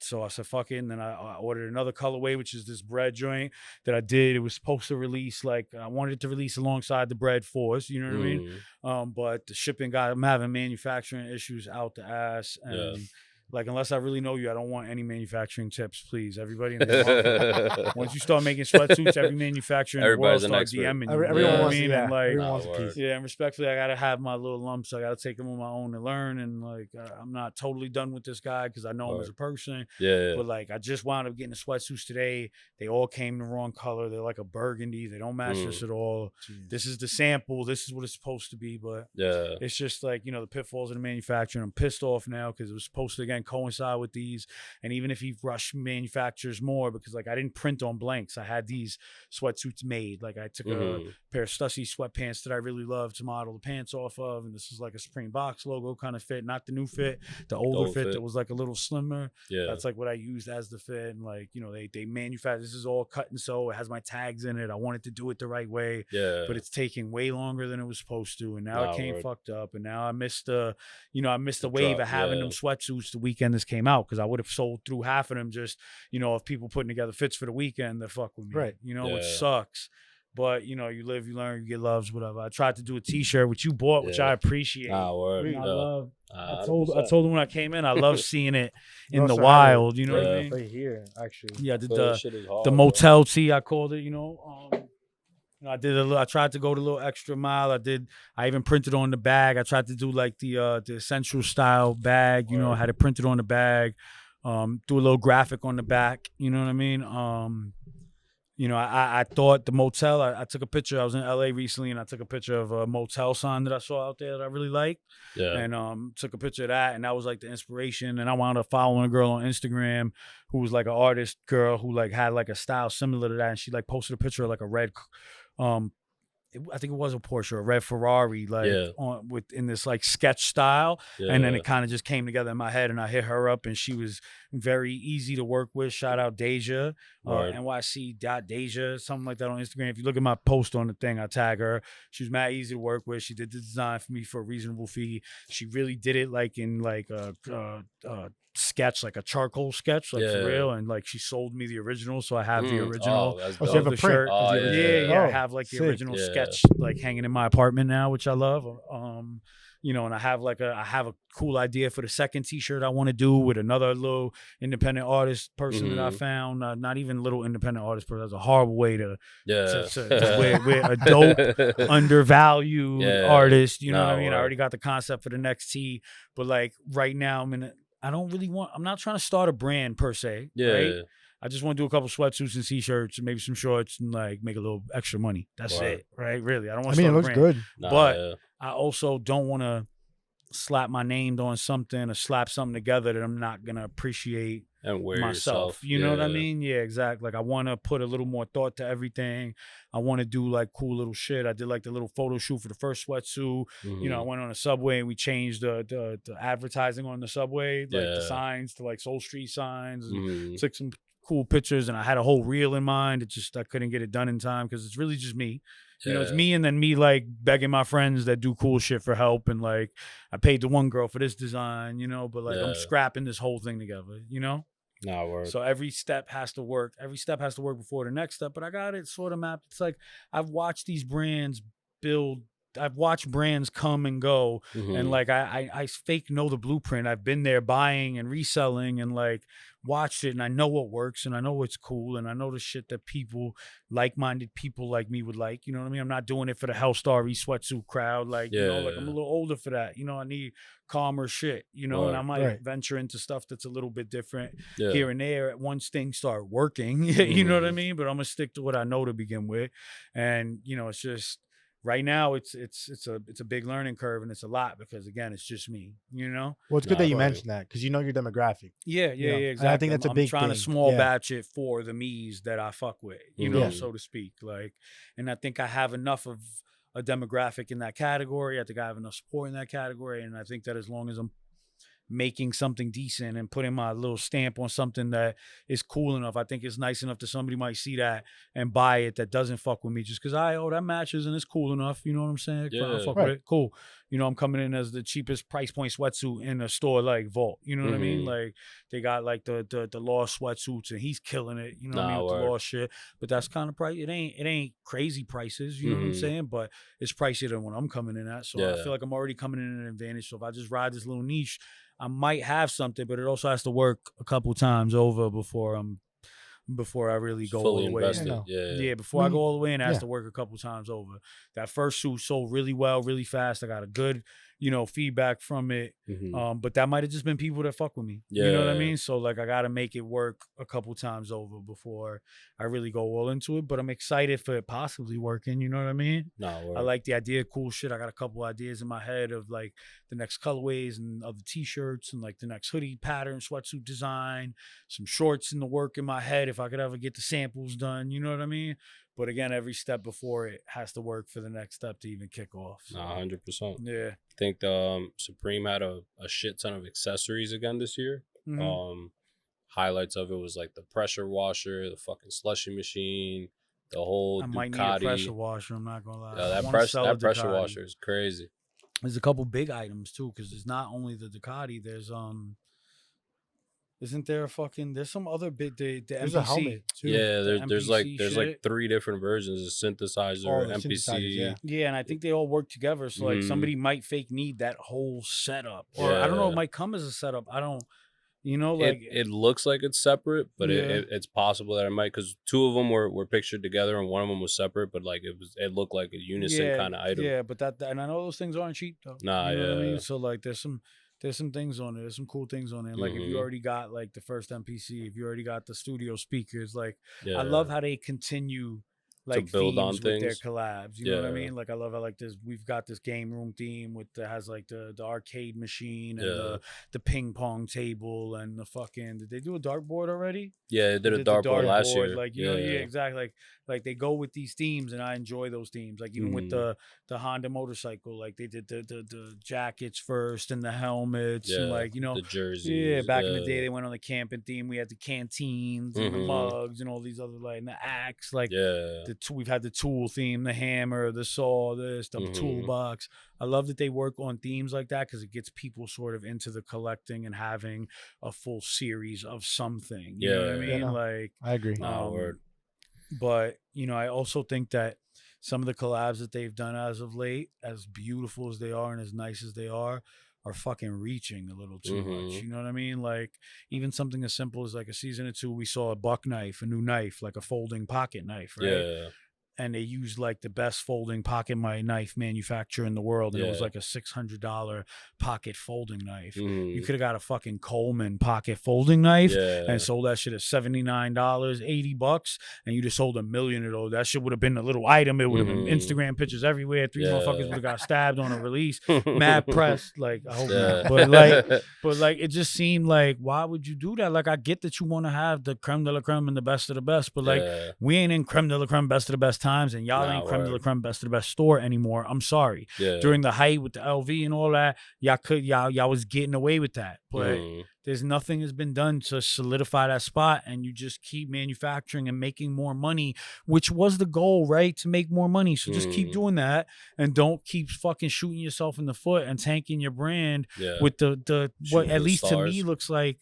So I said, fuck it. And then I ordered another colorway, which is this bread joint that I did. It was supposed to release, I wanted it to release alongside the bread force, you know what I mean? But the shipping I'm having manufacturing issues out the ass. And unless I really know you, I don't want any manufacturing tips, please. Everybody in the market. Once you start making sweatsuits, every manufacturer in the world start DMing you. Everyone wants to, everyone wants a piece. Yeah, and respectfully, I gotta have my little lumps. I gotta take them on my own and learn. And I'm not totally done with this guy because I know him as a person. Yeah. But I just wound up getting the sweatsuits today. They all came the wrong color. They're like a burgundy. They don't match this at all. Jeez. This is the sample. This is what it's supposed to be. But it's just the pitfalls of the manufacturing. I'm pissed off now because it was supposed to again coincide with these. And even if he rushed manufacturers more, because I didn't print on blanks, I had these sweatsuits made. I took a pair of Stussy sweatpants that I really love to model the pants off of, and this is a Supreme Box logo kind of fit, not the new fit, the older fit that was a little slimmer. That's what I used as the fit. And they manufacture, this is all cut and sew. It has my tags in it. I wanted to do it the right way, but it's taking way longer than it was supposed to, and now it came fucked up, and now I missed the wave of having them sweatsuits the weekend this came out, because I would have sold through half of them just of people putting together fits for the weekend that fuck with me, right? Which sucks. But you live, you learn, you get loves, whatever. I tried to do a T-shirt which you bought, which I appreciate. Word. I love. I told him when I came in, I love seeing it in the also wild. You know what I mean? Right here, actually. Yeah, I did the Motel tee. I called it. I tried to go the little extra mile. I even printed on the bag. I tried to do the essential style bag. I had it printed on the bag. Do a little graphic on the back. You know what I mean? I thought the Motel, I took a picture. I was in LA recently, and I took a picture of a Motel sign that I saw out there that I really liked. Yeah. And took a picture of that, and that was the inspiration. And I wound up following a girl on Instagram who was an artist girl who had a style similar to that, and she posted a picture of a red I think it was a Porsche, a red Ferrari, in this sketch style, and then it kind of just came together in my head, and I hit her up, and she was very easy to work with. Shout out Deja, NYC.Deja, something like that on Instagram. If you look at my post on the thing, I tag her. She was mad easy to work with. She did the design for me for a reasonable fee. She really did it in a sketch, a charcoal sketch, for real, and she sold me the original, so I have the original you have a shirt. print. I have the original sketch hanging in my apartment now, which I love. And I have a cool idea for the second T-shirt I want to do with another little independent artist person that I found. Not even little independent artist person. That's a horrible way to wear a dope, undervalued artist. You know what I mean? I already got the concept for the next T, but right now I'm not trying to start a brand per se. Right? I just want to do a couple sweatsuits and T-shirts and maybe some shorts and make a little extra money. That's it, right? Really, I don't want to start a brand. It looks good. But I also don't want to slap my name on something or slap something together that I'm not going to appreciate and wear myself. You know what I mean? Yeah, exactly. I want to put a little more thought to everything. I want to do cool little shit. I did the little photo shoot for the first sweatsuit. I went on a subway and we changed the advertising on the subway, the signs to SoleStreet signs. And took some cool pictures, and I had a whole reel in mind. I couldn't get it done in time because it's really just me. It's me, and then me begging my friends that do cool shit for help, and I paid the one girl for this design, but I'm scrapping this whole thing together, So every step has to work. Every step has to work before the next step, but I got it sort of mapped. It's I've watched these brands build. I've watched brands come and go, and I fake know the blueprint. I've been there buying and reselling and watched it, and I know what works, and I know what's cool, and I know the shit that like-minded people like me would like. You know what I mean? I'm not doing it for the Hellstar sweatsuit crowd. I'm a little older for that. I need calmer shit. And I might venture into stuff that's a little bit different here and there. Once things start working, you know what I mean? But I'm gonna stick to what I know to begin with, and it's just. Right now, it's a big learning curve, and it's a lot because again, it's just me. Well, it's good that you mentioned that because your demographic. Yeah, exactly. And I think that's a big I'm trying thing. to small batch it for the me's that I fuck with, so to speak. And I think I have enough of a demographic in that category. I think I have enough support in that category, and I think that as long as I'm making something decent and putting my little stamp on something that is cool enough. I think it's nice enough that somebody might see that and buy it that doesn't fuck with me just because that matches and it's cool enough. You know what I'm saying? Yeah. I fuck Right. with it. Cool. You know, I'm coming in as the cheapest price point sweatsuit in a store like Vault. You know what I mean? Like they got like the Law sweatsuits and he's killing it. You know what I mean? With the Law shit. But that's kind of price. It ain't crazy prices. You know what I'm saying? But it's pricier than what I'm coming in at. So I feel like I'm already coming in at an advantage. So if I just ride this little niche, I might have something, but it also has to work a couple times over before I really go fully all the way. invested. Yeah, before I go all the way in, it has to work a couple times over. That first suit sold really well, really fast. I got a good, feedback from it. But that might have just been people that fuck with me. Yeah. You know what I mean? So like I gotta make it work a couple times over before I really go all into it. But I'm excited for it possibly working. You know what I mean? I like the idea, cool shit. I got a couple ideas in my head of like the next colorways and other t-shirts and like the next hoodie pattern, sweatsuit design, some shorts in the work in my head if I could ever get the samples done. You know what I mean? But again, every step before it has to work for the next step to even kick off. So, 100%. Yeah. I think Supreme had a shit ton of accessories again this year. Highlights of it was like the pressure washer, the fucking slushy machine, the whole I Ducati. might need a pressure washer. I'm not gonna lie. Yeah, that pressure washer is crazy. There's a couple big items too, because it's not only the Ducati. There's isn't there there's some other bit the There's MPC. a helmet too. Yeah, there's like shit. 3 different versions: a synthesizer, the MPC. synthesizers, Yeah, and I think they all work together. So like somebody might fake need that whole setup, or I don't know, it might come as a setup. I don't, like it looks like it's separate, but it's possible that it might, because 2 of them were pictured together and 1 of them was separate, but like it looked like a unison kind of item. Yeah, but and I know those things aren't cheap though. Nah, you know what I mean? So like there's some things on it. There's some cool things on it. Like if you already got like the first MPC, if you already got the studio speakers, like I love how they continue like to build on themes with their things. collabs. You know what I mean? Like I love how like this. We've got this game room theme that has like the arcade machine and the ping pong table and the fucking. Did they do a dartboard already? Yeah, they did a dartboard last year. Like exactly. Like they go with these themes, and I enjoy those themes. Like even with the Honda motorcycle, like they did the jackets first and the helmets, and like the jerseys. Yeah, back in the day, they went on the camping theme. We had the canteens and the mugs and all these other and the axe. Like we've had the tool theme, the hammer, the saw, the toolbox. I love that they work on themes like that because it gets people sort of into the collecting and having a full series of something. You know what I mean? Like I agree. But I also think that some of the collabs that they've done as of late, as beautiful as they are and as nice as they are fucking reaching a little too much. You know what I mean? Like even something as simple as like a season or 2, we saw a buck knife, a new knife, like a folding pocket knife, right? Yeah. And they used like the best folding pocket knife manufacturer in the world. And it was like a $600 pocket folding knife. You could have got a fucking Coleman pocket folding knife and sold that shit at $79, $80, and you just sold 1 million of those. That shit would have been a little item. It would have been Instagram pictures everywhere. 3 motherfuckers would have got stabbed on a release. Mad press. Like I hope not. But like it just seemed like, why would you do that? Like I get that you want to have the creme de la creme and the best of the best, but like we ain't in creme de la creme best of the best times, and y'all ain't creme de la creme best of the best store anymore. I'm sorry. During the height with the LV and all that, y'all was getting away with that, but there's nothing has been done to solidify that spot, and you just keep manufacturing and making more money, which was the goal, right? To make more money. So just keep doing that, and don't keep fucking shooting yourself in the foot and tanking your brand with the what at least to me looks like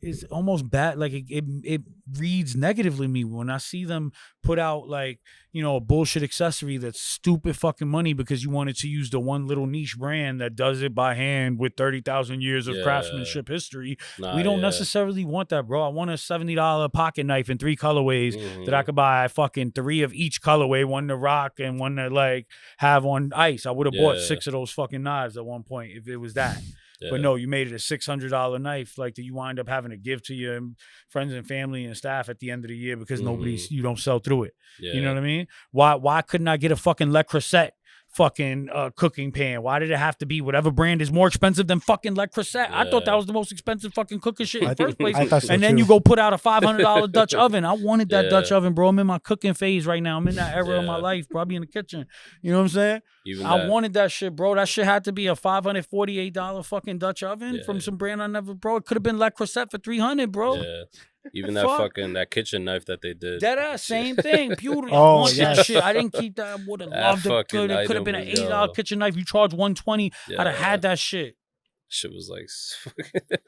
is almost bad. Like it reads negatively me when I see them put out like a bullshit accessory that's stupid fucking money because you wanted to use the one little niche brand that does it by hand with 30,000 years of craftsmanship history. We don't necessarily want that, bro. I want a $70 pocket knife in 3 colorways that I could buy fucking 3 of each colorway, one to rock and one to like have on ice. I would have bought 6 of those fucking knives at one point if it was that. But no, you made it a $600 knife like that you wind up having to give to your friends and family and staff at the end of the year because you don't sell through it. You know what I mean? Why couldn't I get a fucking Le Creuset fucking cooking pan? Why did it have to be whatever brand is more expensive than fucking Le Creuset? I thought that was the most expensive fucking cooking shit in the first place. I thought so And then too. you go put out a $500 Dutch oven. I wanted that Dutch oven, bro. I'm in my cooking phase right now. I'm in that era of my life, bro. I be in the kitchen. You know what I'm saying? I wanted that shit, bro. That shit had to be a $548 fucking Dutch oven from some brand I never, bro. It could have been Le Creuset for $300, bro. Yeah. Even that kitchen knife that they did. That ass, same thing. Beautiful. Oh, I want yes. that shit. I didn't keep that. I would have loved it. It could have been an $80 kitchen knife. You charge $120. I'd have had that shit. Shit was like,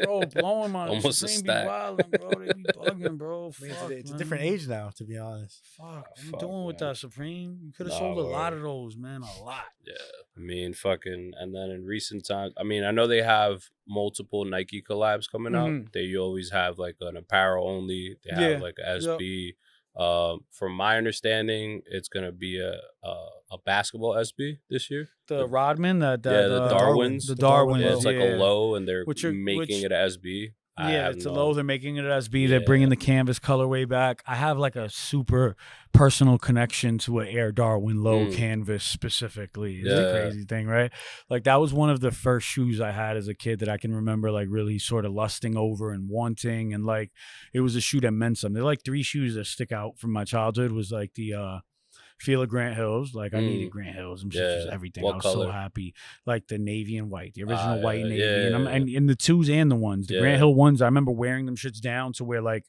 bro, blowing my almost a stack. Be wildin', bro. They be bugging, bro. Fuck, it's a different age now, to be honest. Fuck, what you doing with that, Supreme? You could have sold a lot of those, man. A lot. Yeah, I mean, fucking, and then in recent times, I mean, I know they have multiple Nike collabs coming out. They always have like an apparel only. They have like a SB. From my understanding, it's gonna be a basketball SB this year. The Rodman, the Darwins. The Darwins. Yeah, it's like a low, and they're making it SB. Yeah, it's a low. They're making it SB. They're bringing the canvas colorway back. I have like a super personal connection to an Air Darwin low canvas specifically. It's a crazy thing, right? Like that was one of the first shoes I had as a kid that I can remember like really sort of lusting over and wanting, and like it was a shoe that meant something. There are like 3 shoes that stick out from my childhood. Was like the Fila Grant Hills. Like I needed Grant Hills. I'm just everything. What I was color? So happy. Like the navy and white, the original white and navy, and in the 2s and the 1s. The Grant Hill ones, I remember wearing them shits down to where like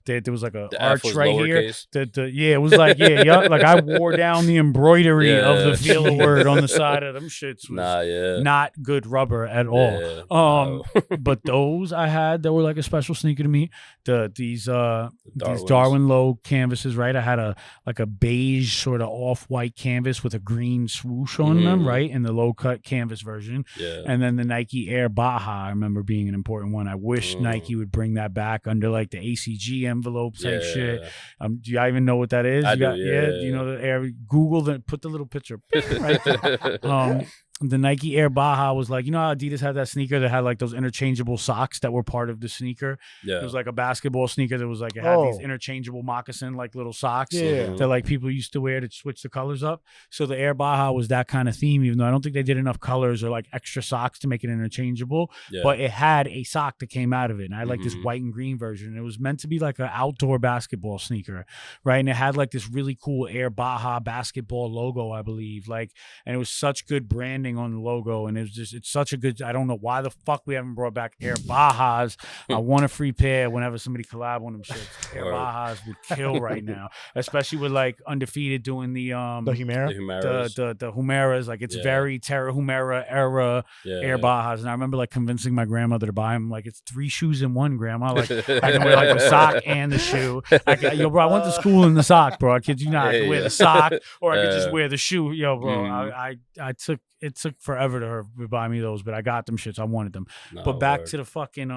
there was like a arch right here. It was like like I wore down the embroidery of the Fila word on the side of them shits. Was not good rubber at all. But those I had that were like a special sneaker to me. These Darwin low canvases, right? I had a beige sort of off-white canvas with a green swoosh on them, right? In the low-cut canvas version. And then the Nike Air Baja, I remember being an important one. I wish Nike would bring that back under like the ACG envelope type shit. Do you even know what that is? You know the Air. Google put the little picture right there. The Nike Air Baja was like, you know how Adidas had that sneaker that had like those interchangeable socks that were part of the sneaker? It was like a basketball sneaker that was like, it had these interchangeable moccasin like little socks that like people used to wear to switch the colors up. So the Air Baja was that kind of theme, even though I don't think they did enough colors or like extra socks to make it interchangeable. But it had a sock that came out of it. And I had like this white and green version. It was meant to be like an outdoor basketball sneaker, right? And it had like this really cool Air Baja basketball logo, I believe. Like, and it was such good branding on the logo, and it's such a good. I don't know why the fuck we haven't brought back Air Bajas. I want a free pair whenever somebody collab on them shits. Air Bajas would kill right now, especially with like Undefeated doing the Humeras. The Humeras. Like it's very Terra Humera era Air Bajas, and I remember like convincing my grandmother to buy them. Like it's 3 shoes in one, grandma. Like I can wear like the sock and the shoe. Bro, I went to school in the sock, bro. I kid you not. I could wear the sock, or I could just wear the shoe. Bro, I took. It took forever to buy me those, but I got them shits. I wanted them. But back to the fucking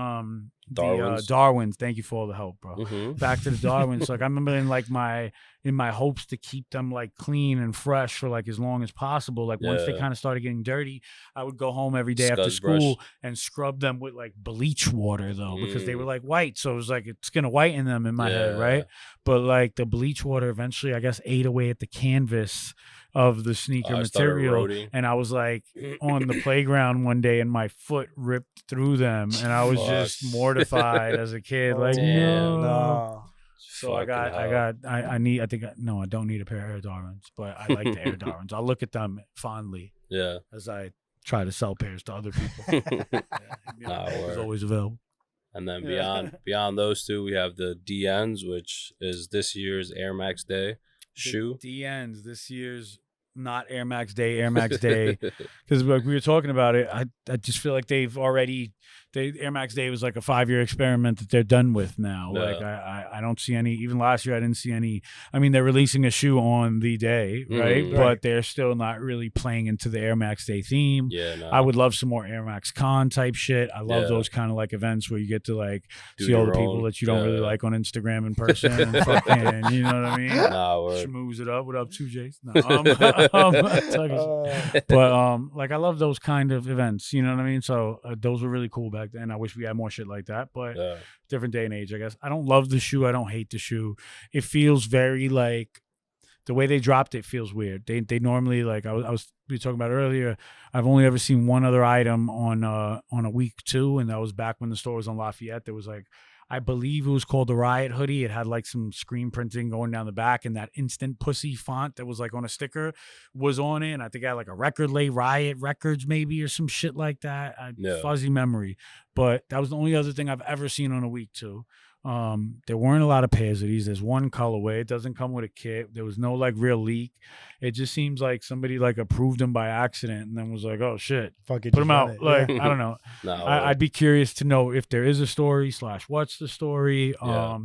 Darwins. Thank you for all the help, bro. Back to the Darwins. Like I remember in my hopes to keep them like clean and fresh for like as long as possible. Like once they kind of started getting dirty, I would go home every day after school and scrub them with like bleach water though, because they were like white. So it was like it's gonna whiten them in my head, right? But like the bleach water eventually, I guess, ate away at the canvas of the sneaker material, and I was like on the playground one day and my foot ripped through them, and I was just mortified as a kid. Like no. So I don't need a pair of Air Darwins, but I like the Air Darwins. I'll look at them fondly as I try to sell pairs to other people. It's always available. And then beyond those two, we have the DNs, which is this year's Air Max Day shoe. DNs this year's not Air Max Day, because like we were talking about it. I just feel like Air Max Day was like a 5-year experiment that they're done with now. Like I don't see any. Even last year I didn't see any. I mean, they're releasing a shoe on the day, right? But they're still not really playing into the Air Max Day theme. I would love some more Air Max Con type shit. I love those kind of like events where you get to like see all the people that you don't really like on Instagram in person and fucking, you know what I mean? Schmooze it up. What up, 2Js? But like I love those kind of events. You know what I mean? So those were really cool back then. I wish we had more shit like that, but different day and age, I guess. I don't love the shoe. I don't hate the shoe. It feels very like the way they dropped it feels weird. They normally, like we were talking about earlier, I've only ever seen one other item on a week 2, and that was back when the store was on Lafayette. There was like, I believe it was called the Riot hoodie. It had like some screen printing going down the back, and that instant pussy font that was like on a sticker was on it. And I think I had like a record label, Riot Records maybe, or some shit like that. Fuzzy memory. But that was the only other thing I've ever seen on a week 2. There weren't a lot of pairs of these. There's one colorway. It doesn't come with a kit. There was no like real leak. It just seems like somebody like approved them by accident and then was like, oh shit, Fuck it, put just them run out. it. Like, Yeah. I don't know. No, I'd be curious to know if there is a story / what's the story. Yeah.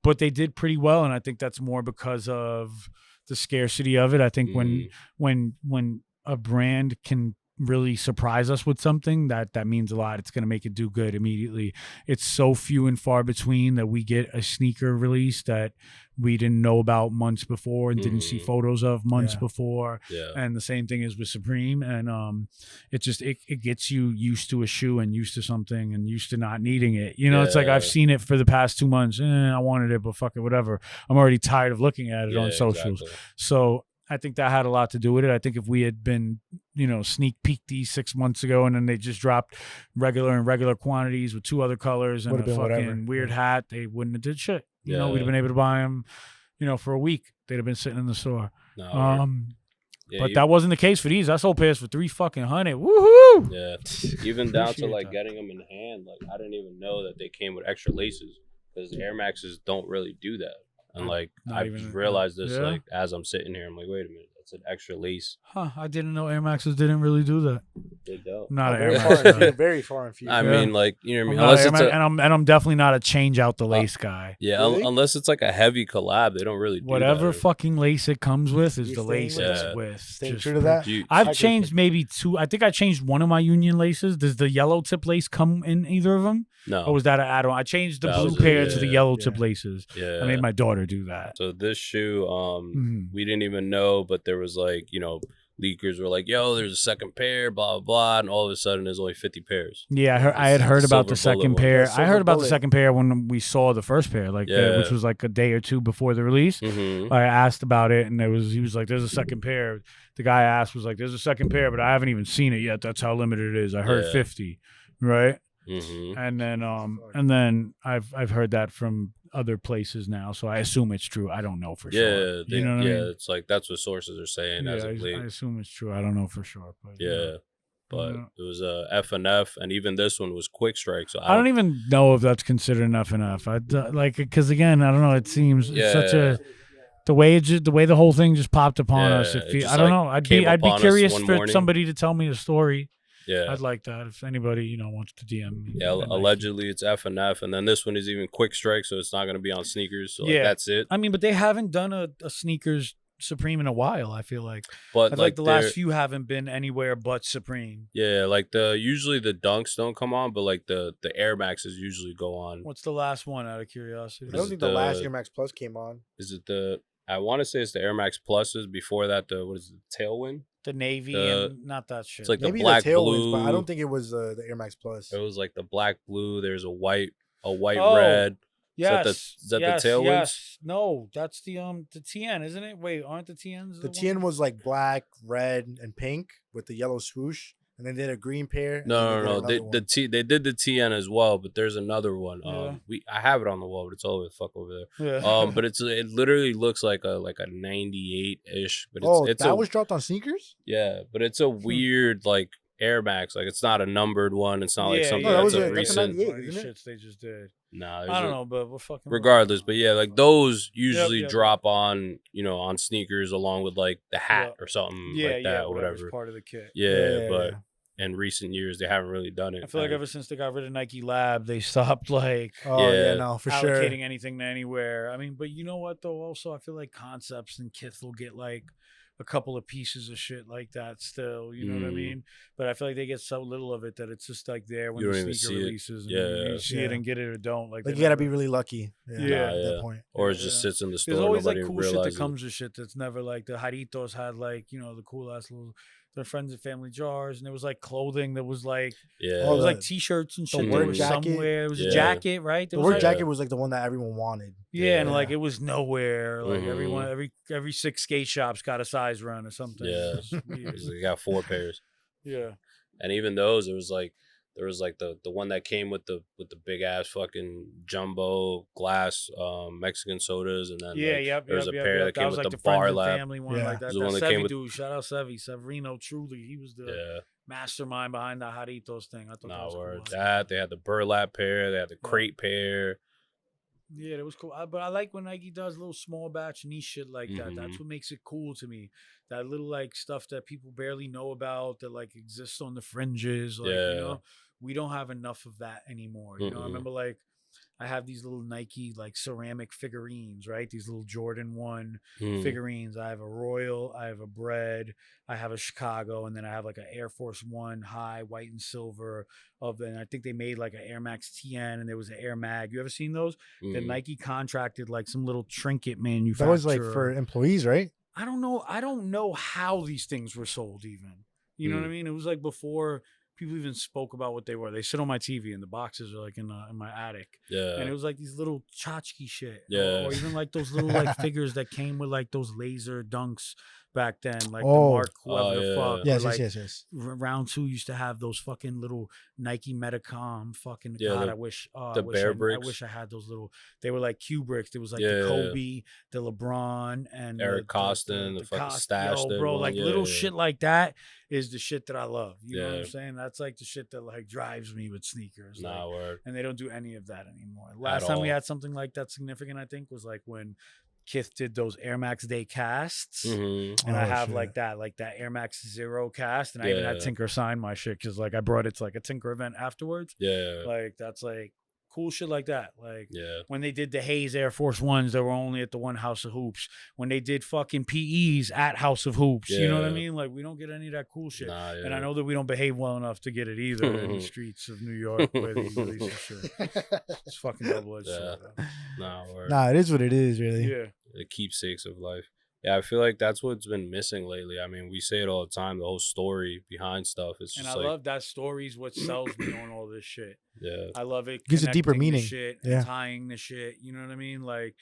But they did pretty well, and I think that's more because of the scarcity of it. I think when a brand can really surprise us with something, that means a lot. It's going to make it do good immediately. It's so few and far between that we get a sneaker release that we didn't know about months before and didn't see photos of months before. Yeah. And the same thing is with Supreme. And it just it gets you used to a shoe and used to something and used to not needing it. You know, it's like I've seen it for the past 2 months. I wanted it, but fuck it, whatever. I'm already tired of looking at it on socials. Exactly. So I think that had a lot to do with it. I think if we had been, sneak peeked these 6 months ago and then they just dropped regular quantities with 2 other colors and a fucking weird hat, they wouldn't have did shit. We'd have been able to buy them, for a week. They'd have been sitting in the store. No, but that wasn't the case for these. I sold pairs for $300. Woohoo! Yeah, even down to like that. getting them in hand. Like I didn't even know that they came with extra laces because Air Maxes don't really do that. And like I realized this like as I'm sitting here, I'm like, wait a minute, that's an extra lace. Huh? I didn't know Air Maxes didn't really do that. They don't. Not very Air far, Max. very far in future. I mean, like you know what I mean. I'm Unless not it's Air Max, and I'm definitely not a change out the lace guy. yeah, Really? unless it's like a heavy collab, they don't really do Whatever that. fucking lace it comes with is You the staying lace with it's that? with. Staying Just true to that. I've I changed maybe 2. I think I changed one of my Union laces. Does the yellow tip lace come in either of them? No. Or was that an add-on? I changed the That blue was pair it, to the yeah. yellow tip laces. Yeah. I made my daughter do that. So this shoe, we didn't even know, but there was like, leakers were like, yo, there's a second pair, blah, blah, blah. And all of a sudden there's only 50 pairs. Yeah, I had heard about the Silver bullet second one. pair. Yeah, I heard about the bullet. second pair when we saw the first pair, which was like a day or 2 before the release. Mm-hmm. I asked about it, and he was like, "There's a second pair." The guy I asked was like, "There's a second pair, but I haven't even seen it yet. That's how limited it is." I heard 50, right? Mm-hmm. And then I've heard that from other places now, so I assume it's true. I don't know for sure. Yeah, You know what I mean? it's like that's what sources are saying as of I late. assume it's true. I don't know for sure, but Yeah. But Yeah. it was a F&F, and even this one was quick strike. So I don't even know if that's considered enough. I because again, I don't know. It seems it's such a the way the whole thing just popped upon us. it just, I don't like, know. I'd came be upon us curious one for morning. somebody to tell me the story. Yeah. I'd like that if anybody wants to DM me. Yeah, I'd like allegedly it's F&F, and then this one is even quick strike, so it's not going to be on sneakers. So like, Yeah. that's it. I mean, but they haven't done a sneakers Supreme in a while. I feel like, But the they're- last few haven't been anywhere but Supreme. yeah, like usually the Dunks don't come on, but like the Air Maxes usually go on. What's the last one? Out of curiosity. I don't think the last Air Max Plus came on. Is it I want to say it's the Air Max Pluses. Before that, what is it, Tailwind? The navy The- and not that shit. It's like Maybe the black the Tailwinds, blue. but I don't think it was the Air Max Plus. It was like the black blue. There's a white Oh, red. yes. Is that the yes, Tailwinds? Yes. No, that's the TN, isn't it? Wait, aren't the TNs The one? TN was like black, red, and pink with the yellow swoosh, and then they did a green pair. and then No. did They another one. they did the TN as well, but there's another one. Yeah. I have it on the wall, but it's all the way the fuck over there. Yeah. But it literally looks like a 98-ish. But it's that was dropped on sneakers. but it's a weird like Air Max. Like it's not a numbered one. It's not like something No, that was that's a- a that's a recent. 98, isn't it? Shits they just did. Nah, I don't know, but we're fucking. Regardless, but yeah, like those usually yep. drop on on sneakers along with like the hat Yep. or something Yeah, like that yeah, or whatever's whatever. part of the kit. Yeah, but in recent years they haven't really done it. I feel like And- ever since they got rid of Nike Lab, they stopped like Oh Yeah. yeah, no, for sure. allocating anything to anywhere. I mean, but you know what though? Also, I feel like Concepts and Kith will get like a couple of pieces of shit like that still. You know what I Mm. mean? But I feel like they get so little of it that it's just like there when You the don't even sneaker see it. releases. And Yeah. you see it Yeah. and get it or don't. Like Like they you gotta never- be really lucky. Yeah. At Yeah. that point. or it just Yeah. sits in the store. There's always like Nobody cool shit that realizes it. comes with shit that's never like the Jaritos had like the cool ass little their friends and family jars, and there was like clothing that was like Yeah. it was like t-shirts and shit. work There was jacket. somewhere. It was a Yeah. jacket, right? There The was work like, jacket was like the one that everyone wanted. yeah, and Yeah. like it was nowhere. Like Mhm. every 6 skate shops got a size run or something. Yeah. It was weird. They got 4 pairs. Yeah. And even those, there was like the one that came with the big ass fucking jumbo glass Mexican sodas, and then Yeah, like, yep. there was a yep, pair yep. that came was with like the friends bar and lap. family one Yeah. like that. The That one that Sevi came with- dude, shout out Sevi, Severino. Truly, he was the Yeah, mastermind behind the Jaritos thing. I thought that nah, was word. cool. That they had the burlap pair, they had the crate pair. Yeah, it was cool. But I like when Nike does little small batch niche shit like that. That's Mhm. what makes it cool to me. That little like stuff that people barely know about that like exists on the fringes. Like, Yeah. you know, we don't have enough of that anymore. You know, I Mm-mm. remember like I have these little Nike like ceramic figurines, right? These little Jordan 1 Mm. figurines. I have a Royal, I have a Bread, I have a Chicago, and then I have like an Air Force 1 high, white and silver and I think they made like an Air Max TN and there was an Air Mag. You ever seen those? That Mm. Nike contracted like some little trinket That manufacturer. was like for employees, right? I don't know how these things were sold even. You know what I mean? It was like before people even spoke about what they were. They sit on my TV and the boxes are like in my attic. Yeah. And it was like these little tchotchke shit. Yeah. Or even like those little like figures that came with like those laser dunks back then. Like the Oh. Mark whoever the yeah. fuck. Yes, or like yes. Round 2 used to have those fucking little Nike Metacom fucking Yeah, God, the- I wish the bear bricks. I wish I had those little they were like cube bricks. There was like Yeah. the Kobe, the LeBron, and Eric Costin, the fucking stash Yo, that bro, one. like Yeah, little yeah. shit like that is the shit that I love. You know what I'm Yeah. saying? That's like the shit that like drives me with sneakers. like, Nah, word. and they don't do any of that anymore. Last time we had something like that significant, I think, was like when Kith did those Air Max Day casts. Mhm. And I Oh, have shit. like that Air Max Zero cast, and I even had Yeah. Tinker sign my shit because like I brought it to like a Tinker event afterwards. Yeah. Like that's like cool shit like that. Like Yeah. when they did the Hayes Air Force Ones, they were only at the one House of Hoops. When they did fucking PEs at House of Hoops, you know what I Yeah. mean? Like we don't get any of that cool shit. Nah, yeah. And I know that we don't behave well enough to get it either in the streets of New York where they release this shit. It's fucking double-edged Yeah. sword. Nah, word. Nah, it is what it is, really. Yeah. The keepsakes of life. Yeah, I feel like that's what's been missing lately. I mean, we say it all the time, the whole story behind stuff. It's And just I like, love that story's what sells me on all this shit. yeah. I love it. Gives a deeper connecting the meaning. Shit Yeah. and tying the shit. You know what I mean? Like,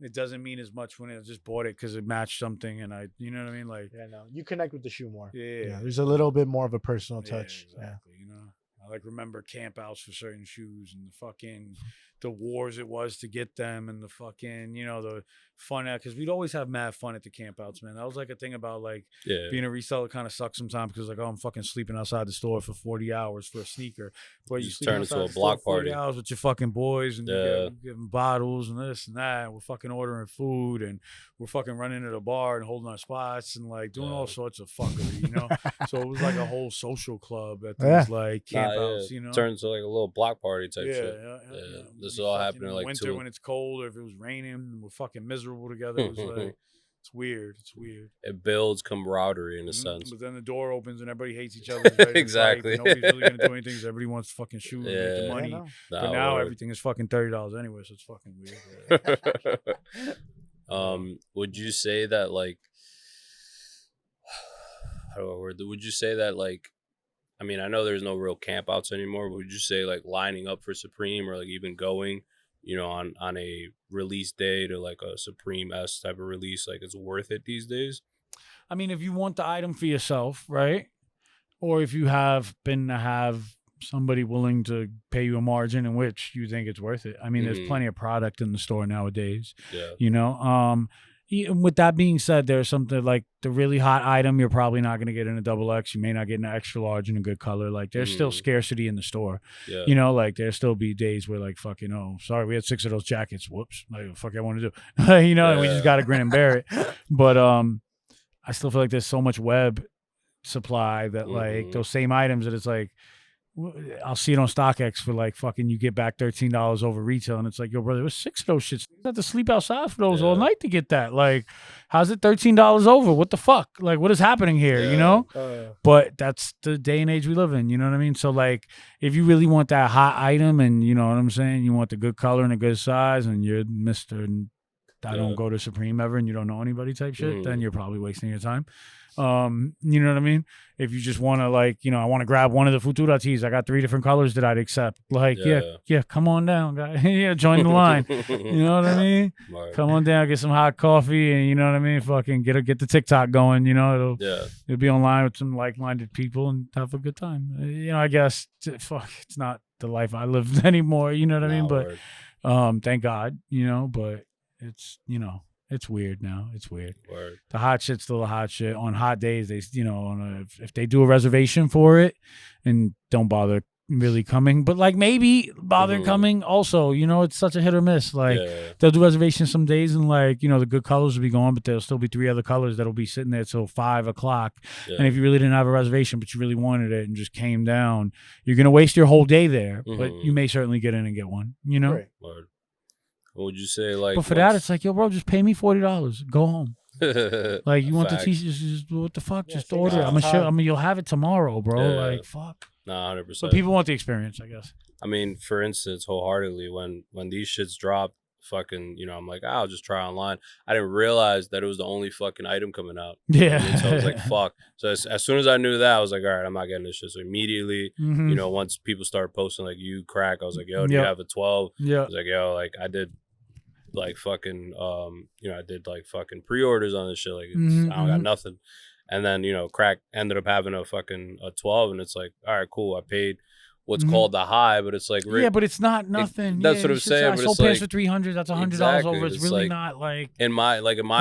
it doesn't mean as much when I just bought it because it matched something and you know what I mean? Like, Yeah, no, you connect with the shoe more. yeah. Yeah, there's a little bit more of a personal touch. Yeah. Exactly. You know, I like remember camp outs for certain shoes and the fucking the wars it was to get them and the fucking, you know, the fun out because we'd always have mad fun at the camp outs, man. That was like a thing about like Yeah. being a reseller kind of sucks sometimes because like, oh, I'm fucking sleeping outside the store for 40 hours for a sneaker. But you Just sleep turn into outside a the store block 40 party. hours with your fucking boys and Yeah. you're giving bottles and this and that. And we're fucking ordering food and we're fucking running to the bar and holding our spots and like doing all Yeah. sorts of fuckery, you know? So it was like a whole social club at these Yeah. like Nah, camp yeah. outs, you know? Turns to like a little block party type yeah, shit. yeah. This We all fucking- happened in in like winter 2. when it's cold or if it was raining, we're fucking miserable together. It was like it's weird. It's weird. It builds camaraderie in a Mhm. sense. But then the door opens and everybody hates each other. and ready to fight, Exactly. and nobody's really gonna do anything because everybody wants fucking shoes and get the Yeah. Yeah, money. no. But Nah, now word. everything is fucking $30 anyway, so it's fucking weird. Would you say that like how do I word it? Would you say that like I mean I know there's no real camp outs anymore, but would you say like lining up for Supreme or like even going, you know, on a release day to like a Supreme S type of release, like it's worth it these days? I mean, if you want the item for yourself, right? Or if you have been to have somebody willing to pay you a margin in which you think it's worth it. I mean, there's Mhm. plenty of product in the store nowadays, Yeah. you know? With that being said, there's something like the really hot item you're probably not going to get in a double X. You may not get an extra large in a good color. Like there's still Mhm. scarcity in the store. Yeah. You know, like there'll still be days where like fucking, oh, sorry, we had 6 of those jackets. Whoops. Like what the fuck I want to do. You know, and we just Yeah. got to grin and bear it. But I still feel like there's so much web supply that like Mhm. those same items that it's like I'll see it on StockX for like fucking you get back $13 over retail and it's like, yo, brother, there was 6 of those shits. You have to sleep outside for those all Yeah. night to get that. Like, how's it $13 over? What the fuck? Like, what is happening here? Yeah. You know? But that's the day and age we live in, you know what I mean? So like if you really want that hot item and you know what I'm saying, you want the good color and a good size and you're Mr. I Yeah. don't go to Supreme ever and you don't know anybody type shit, Mhm. then you're probably wasting your time. You know what I mean? If you just want to like, I want to grab one of the Futura tees. I got 3 different colors that I'd accept. Like, yeah, come on down, guys. Yeah, join the line. You know what I mean? Come on down, get some hot coffee, and you know what I mean? Fucking get the TikTok going. It'll be online with some like-minded people and have a good time. I guess it's not the life I live anymore. You know what I mean? But thank God. But it's it's weird now. It's weird. Word. The hot shit's still a hot shit. On hot days, they if they do a reservation for it and don't bother really coming, but like maybe bother coming also. It's such a hit or miss. Like they'll do reservations some days and like the good colors will be gone, but there'll still be 3 other colors that'll be sitting there till 5 o'clock. And if you really didn't have a reservation but you really wanted it and just came down, you're gonna waste your whole day there. But you may certainly get in and get one. Right. Word. What would you say? Like, but for that, it's like, yo, bro, just pay me $40. Go home. Like, you want the t-shirts? Just what the fuck? Just order it. I'm sure. You'll have it tomorrow, bro. Like, fuck. Nah, 100%. But people want the experience, I guess. I mean, for instance, wholeheartedly, when these shits dropped, fucking, I'm like, I'll just try online. I didn't realize that it was the only fucking item coming out. Yeah. So I was like, fuck. So as soon as I knew that, I was like, all right, I'm not getting this shit. So immediately, once people started posting like you crack, I was like, yo, do you have a 12? Yeah. I was like, yo, like I did like fucking I did like fucking pre-orders on this shit. Like I don't got nothing. And then, crack ended up having a 12, and it's like, all right, cool. I paid what's called the high, but it's like but it's not nothing. That's what I'm saying. I but sold it's pants like for $300. That's $100 exactly. over. It's really like, not like in my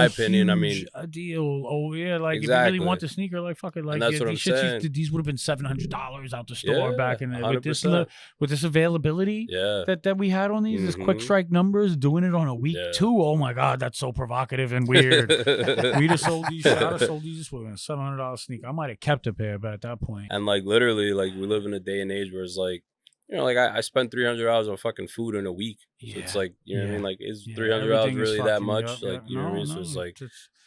opinion. I mean, a deal. Oh yeah, like exactly. if you really want the sneaker, like fuck it. Like that's what I'm saying. These would have been $700 out the store back in the with this availability that we had on these, this quick strike numbers, doing it on a week too. Oh my god, that's so provocative and weird. We'd have sold these. I'd have sold these for a $700 sneaker. I might have kept a pair, but at that point, and like literally, like we live in a day and age where it's like, like I spent $300 on fucking food in a week. So it's like, you know what I mean? Like, is $300 really that much? Like, you know what I mean? So it's like,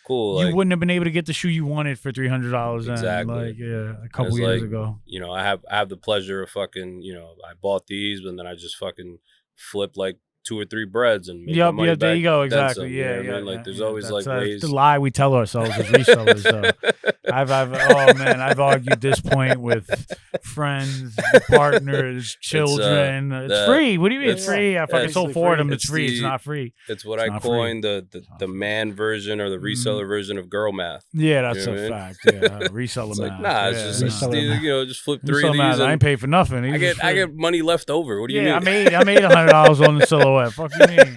cool. You like, wouldn't have been able to get the shoe you wanted for $300. Exactly. Then, like, a couple years ago. I have the pleasure of fucking, I bought these, but then I just fucking flipped like 2 or 3 breads and make money back. There you go. Exactly. Some, I mean? Like, there's always like ways. The lie we tell ourselves as resellers. I've argued this point with friends, partners, children. It's free. What do you mean it's free? I fucking sold 4 of them. It's free. It's not free. It's what I coined the man version or the reseller version of girl math. Yeah, that's a fact. Yeah, reseller it's math. Like, nah, it's just just flip 3 of these. I ain't paid for nothing. I get money left over. What do you mean? I made $100 on the silhouette. Fuck you mean?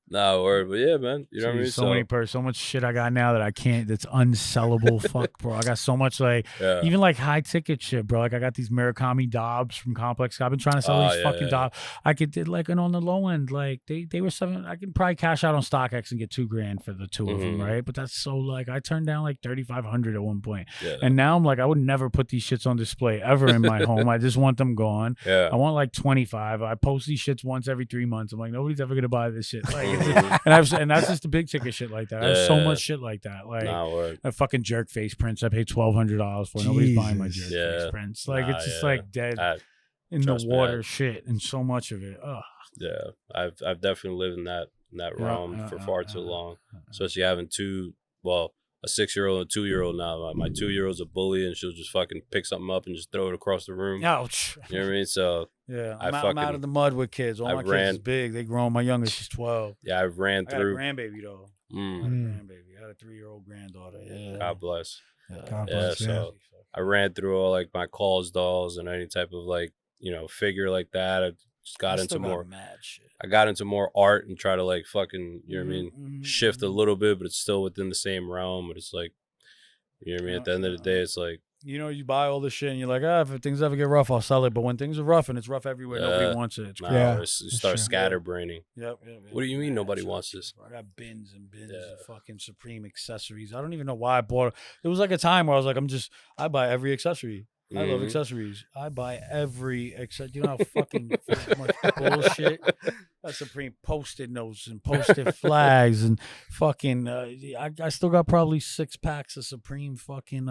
Nah, word, but yeah, man. You know what I mean? So much shit I got now that I can't. That's unsellable. Fuck, bro. I got so much even like high ticket shit, bro. Like I got these Murakami Dobbs from Complex. I've been trying to sell these fucking Dobbs. I could did like, and on the low end, like they were $7. I can probably cash out on StockX and get $2,000 for the 2 of them, right? But that's so like I turned down like $3,500 at one point, and now I'm like I would never put these shits on display ever in my home. I just want them gone. I want like 25. I post these shits once every 3 months. I'm like nobody's ever gonna buy this shit. Like, and that's just the big ticket shit like that. I have so much shit like that. Like a fucking jerk face prints I paid $1,200 for. Nobody's buying my jerk face prints. Like it's just like dead in the water shit and so much of it. Ugh. Yeah, I've definitely lived in that realm for far too long. Especially having a 6-year-old and a 2-year-old now. My 2-year-old's a bully, and she'll just fucking pick something up and just throw it across the room. Ouch. You know what I mean? So yeah, I'm out of the mud with kids. All my kids is big. They grown. My youngest is 12. Yeah, I ran through. I got a grandbaby though. I had a grandbaby. I had a 3-year-old granddaughter. Yeah. God bless. God bless. So I ran through all like my Calls dolls and any type of like figure like that. I just got into more mad shit. I got into more art and try to like fucking you know what I mean shift a little bit, but it's still within the same realm. But it's like you know what I mean. At the end of the day, it's like you buy all this shit and you're like, if things ever get rough, I'll sell it. But when things are rough and it's rough everywhere, nobody wants it. It's you start scatterbraining. Yep. What do you mean nobody wants this? I got bins and bins of fucking Supreme accessories. I don't even know why I bought it. There was like a time where I was like, I buy every accessory. I love accessories. I buy every accessory. You know how fucking much bullshit that Supreme Post-it notes and Post-it flags and fucking. I still got probably 6 packs of Supreme fucking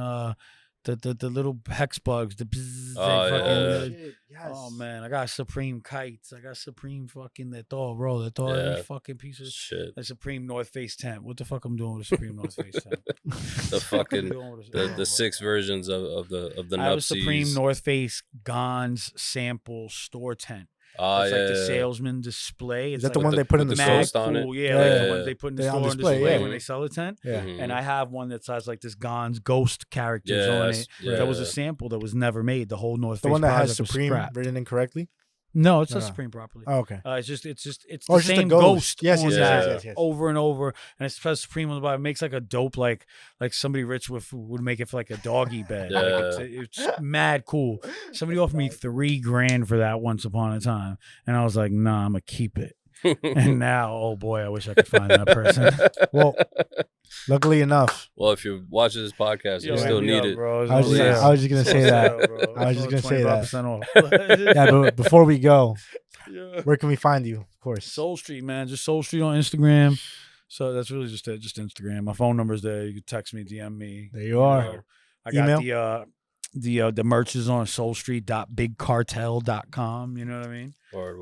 the little hex bugs. The bzzz, Oh, fucking, yeah. Yes. oh man, I got Supreme kites. I got Supreme fucking that all, bro. That all every Yeah. fucking piece of Shit. that Supreme North Face tent. What the fuck I'm doing with a Supreme North Face tent? The fucking the the 6 versions of the I have a Supreme nupsies. North Face Gons sample store tent. Oh, It's yeah. like the salesman display. Is It's that the like one they put in with the the store? mad toast on it? cool. Yeah, Like the yeah. ones they put in the They on store display, display yeah. when they sell a tent. Yeah. Mhm. And I have one that has like this Gons ghost characters on Yes, it. That was a yeah. sample that was never made. The whole North The Face one that has project was Supreme scrapped. written incorrectly. No, it says No. Supreme properly. Oh, okay. It's Oh, the it's just same a ghost. Yes, on yes, that yes, yes, yes. over and over, and it says Supreme on the bottom. It makes like a dope, like somebody rich would make it for like a doggy bed. Yeah. Like it's mad cool. Somebody offered me $3,000 for that once upon a time, and I was like, nah, I'm gonna keep it. And now, oh boy, I wish I could find that person. Well, luckily enough, Well, if you're watching this podcast, you Yo, still hit me need up, it. bro. It's I was on just- sale. I was just gonna It's say on that. sale, bro. I was just gonna say that. 25% off. yeah. But before we go, Yeah. where can we find you? Of course. SoleStreet, man. Just SoleStreet on Instagram. So that's really just it. Just Instagram. My phone number's there. You can text me, DM me. There you are. know. I got Email? the merch is on SoleStreet.bigcartel.com. You know what I mean? Word.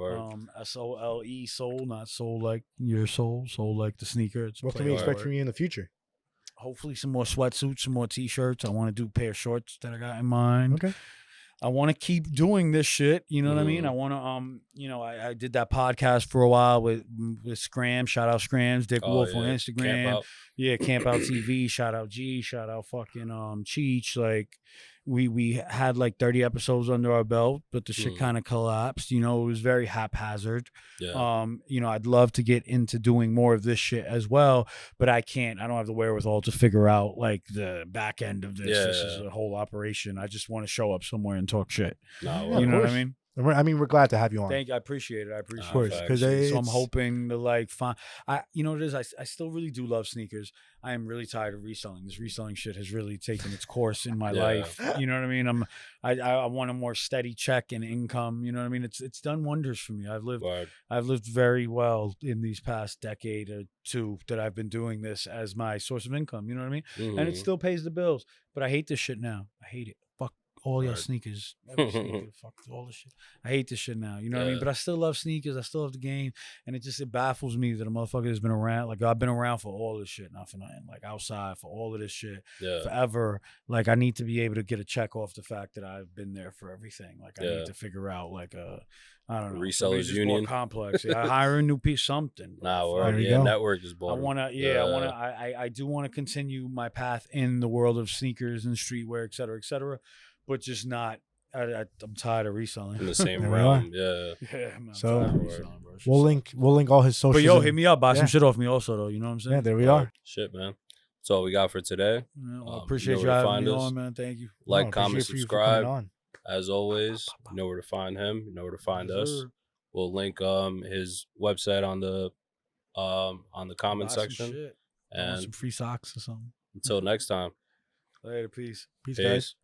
SOLE soul, not soul like your soul, soul like the sneaker. It's a What can play we on expect word. from you in the future? Hopefully some more sweatsuits, some more t-shirts. I want to do a pair of shorts that I got in mind. Okay. I want to keep doing this shit. You know what I mean? I want to, I did that podcast for a while with Scram. Shout out Scrams, Dick Oh, Wolf on yeah. Instagram. Camp out. Yeah, Camp Out TV. Shout out G. Shout out fucking Cheech. Like we had like 30 episodes under our belt, but the shit kind of collapsed. You know, it was very haphazard. Yeah. I'd love to get into doing more of this shit as well, but I can't. I don't have the wherewithal to figure out like the back end of this. This is a whole operation. I just want to show up somewhere and talk shit. No, Yeah, You of know what course. I mean? We're glad to have you on. Thank you. I appreciate it. I appreciate Of course, it. because So I'm hoping to like find. You know what it is? I still really do love sneakers. I am really tired of reselling. This reselling shit has really taken its course in my life. You know what I mean? I want a more steady check and income. You know what I mean? It's done wonders for me. I've lived very well in these past decade or two that I've been doing this as my source of income. You know what I mean? And it still pays the bills. But I hate this shit now. I hate it. Fuck all your sneakers. Every sneaker. Fuck all this shit. I hate this shit now. You know what I mean? But I still love sneakers. I still love the game. And it baffles me that a motherfucker has been around. Like, I've been around for all this shit, not for nothing. Like, outside for all of this shit forever. Like, I need to be able to get a check off the fact that I've been there for everything. Like, I need to figure out, like, I don't know. Resellers just union. more complex. I hire a new piece, something. Nah, Fuck. word. we Yeah, go. network is boring. I do want to continue my path in the world of sneakers and streetwear, et cetera, but just not. I'm tired of reselling. in the same There we realm. Yeah. Yeah, man, I'm So, tired of reselling, bro. It's We'll just link all his socials. But yo, in- hit me up, buy Yeah. some shit off me also, though. You know what I'm saying? Yeah, there we Word. are. Shit, man. That's all we got for today. Yeah, well, I You appreciate know you where to having find me us. on, man. Thank you. Like, No, comment, appreciate you for coming subscribe. on. As always, you know where to find him. You know where to find Yes, us. sir. We'll link his website on the comment Buy some section. shit. I want And some free socks or something. until next time, Later, peace. Peace, guys. peace.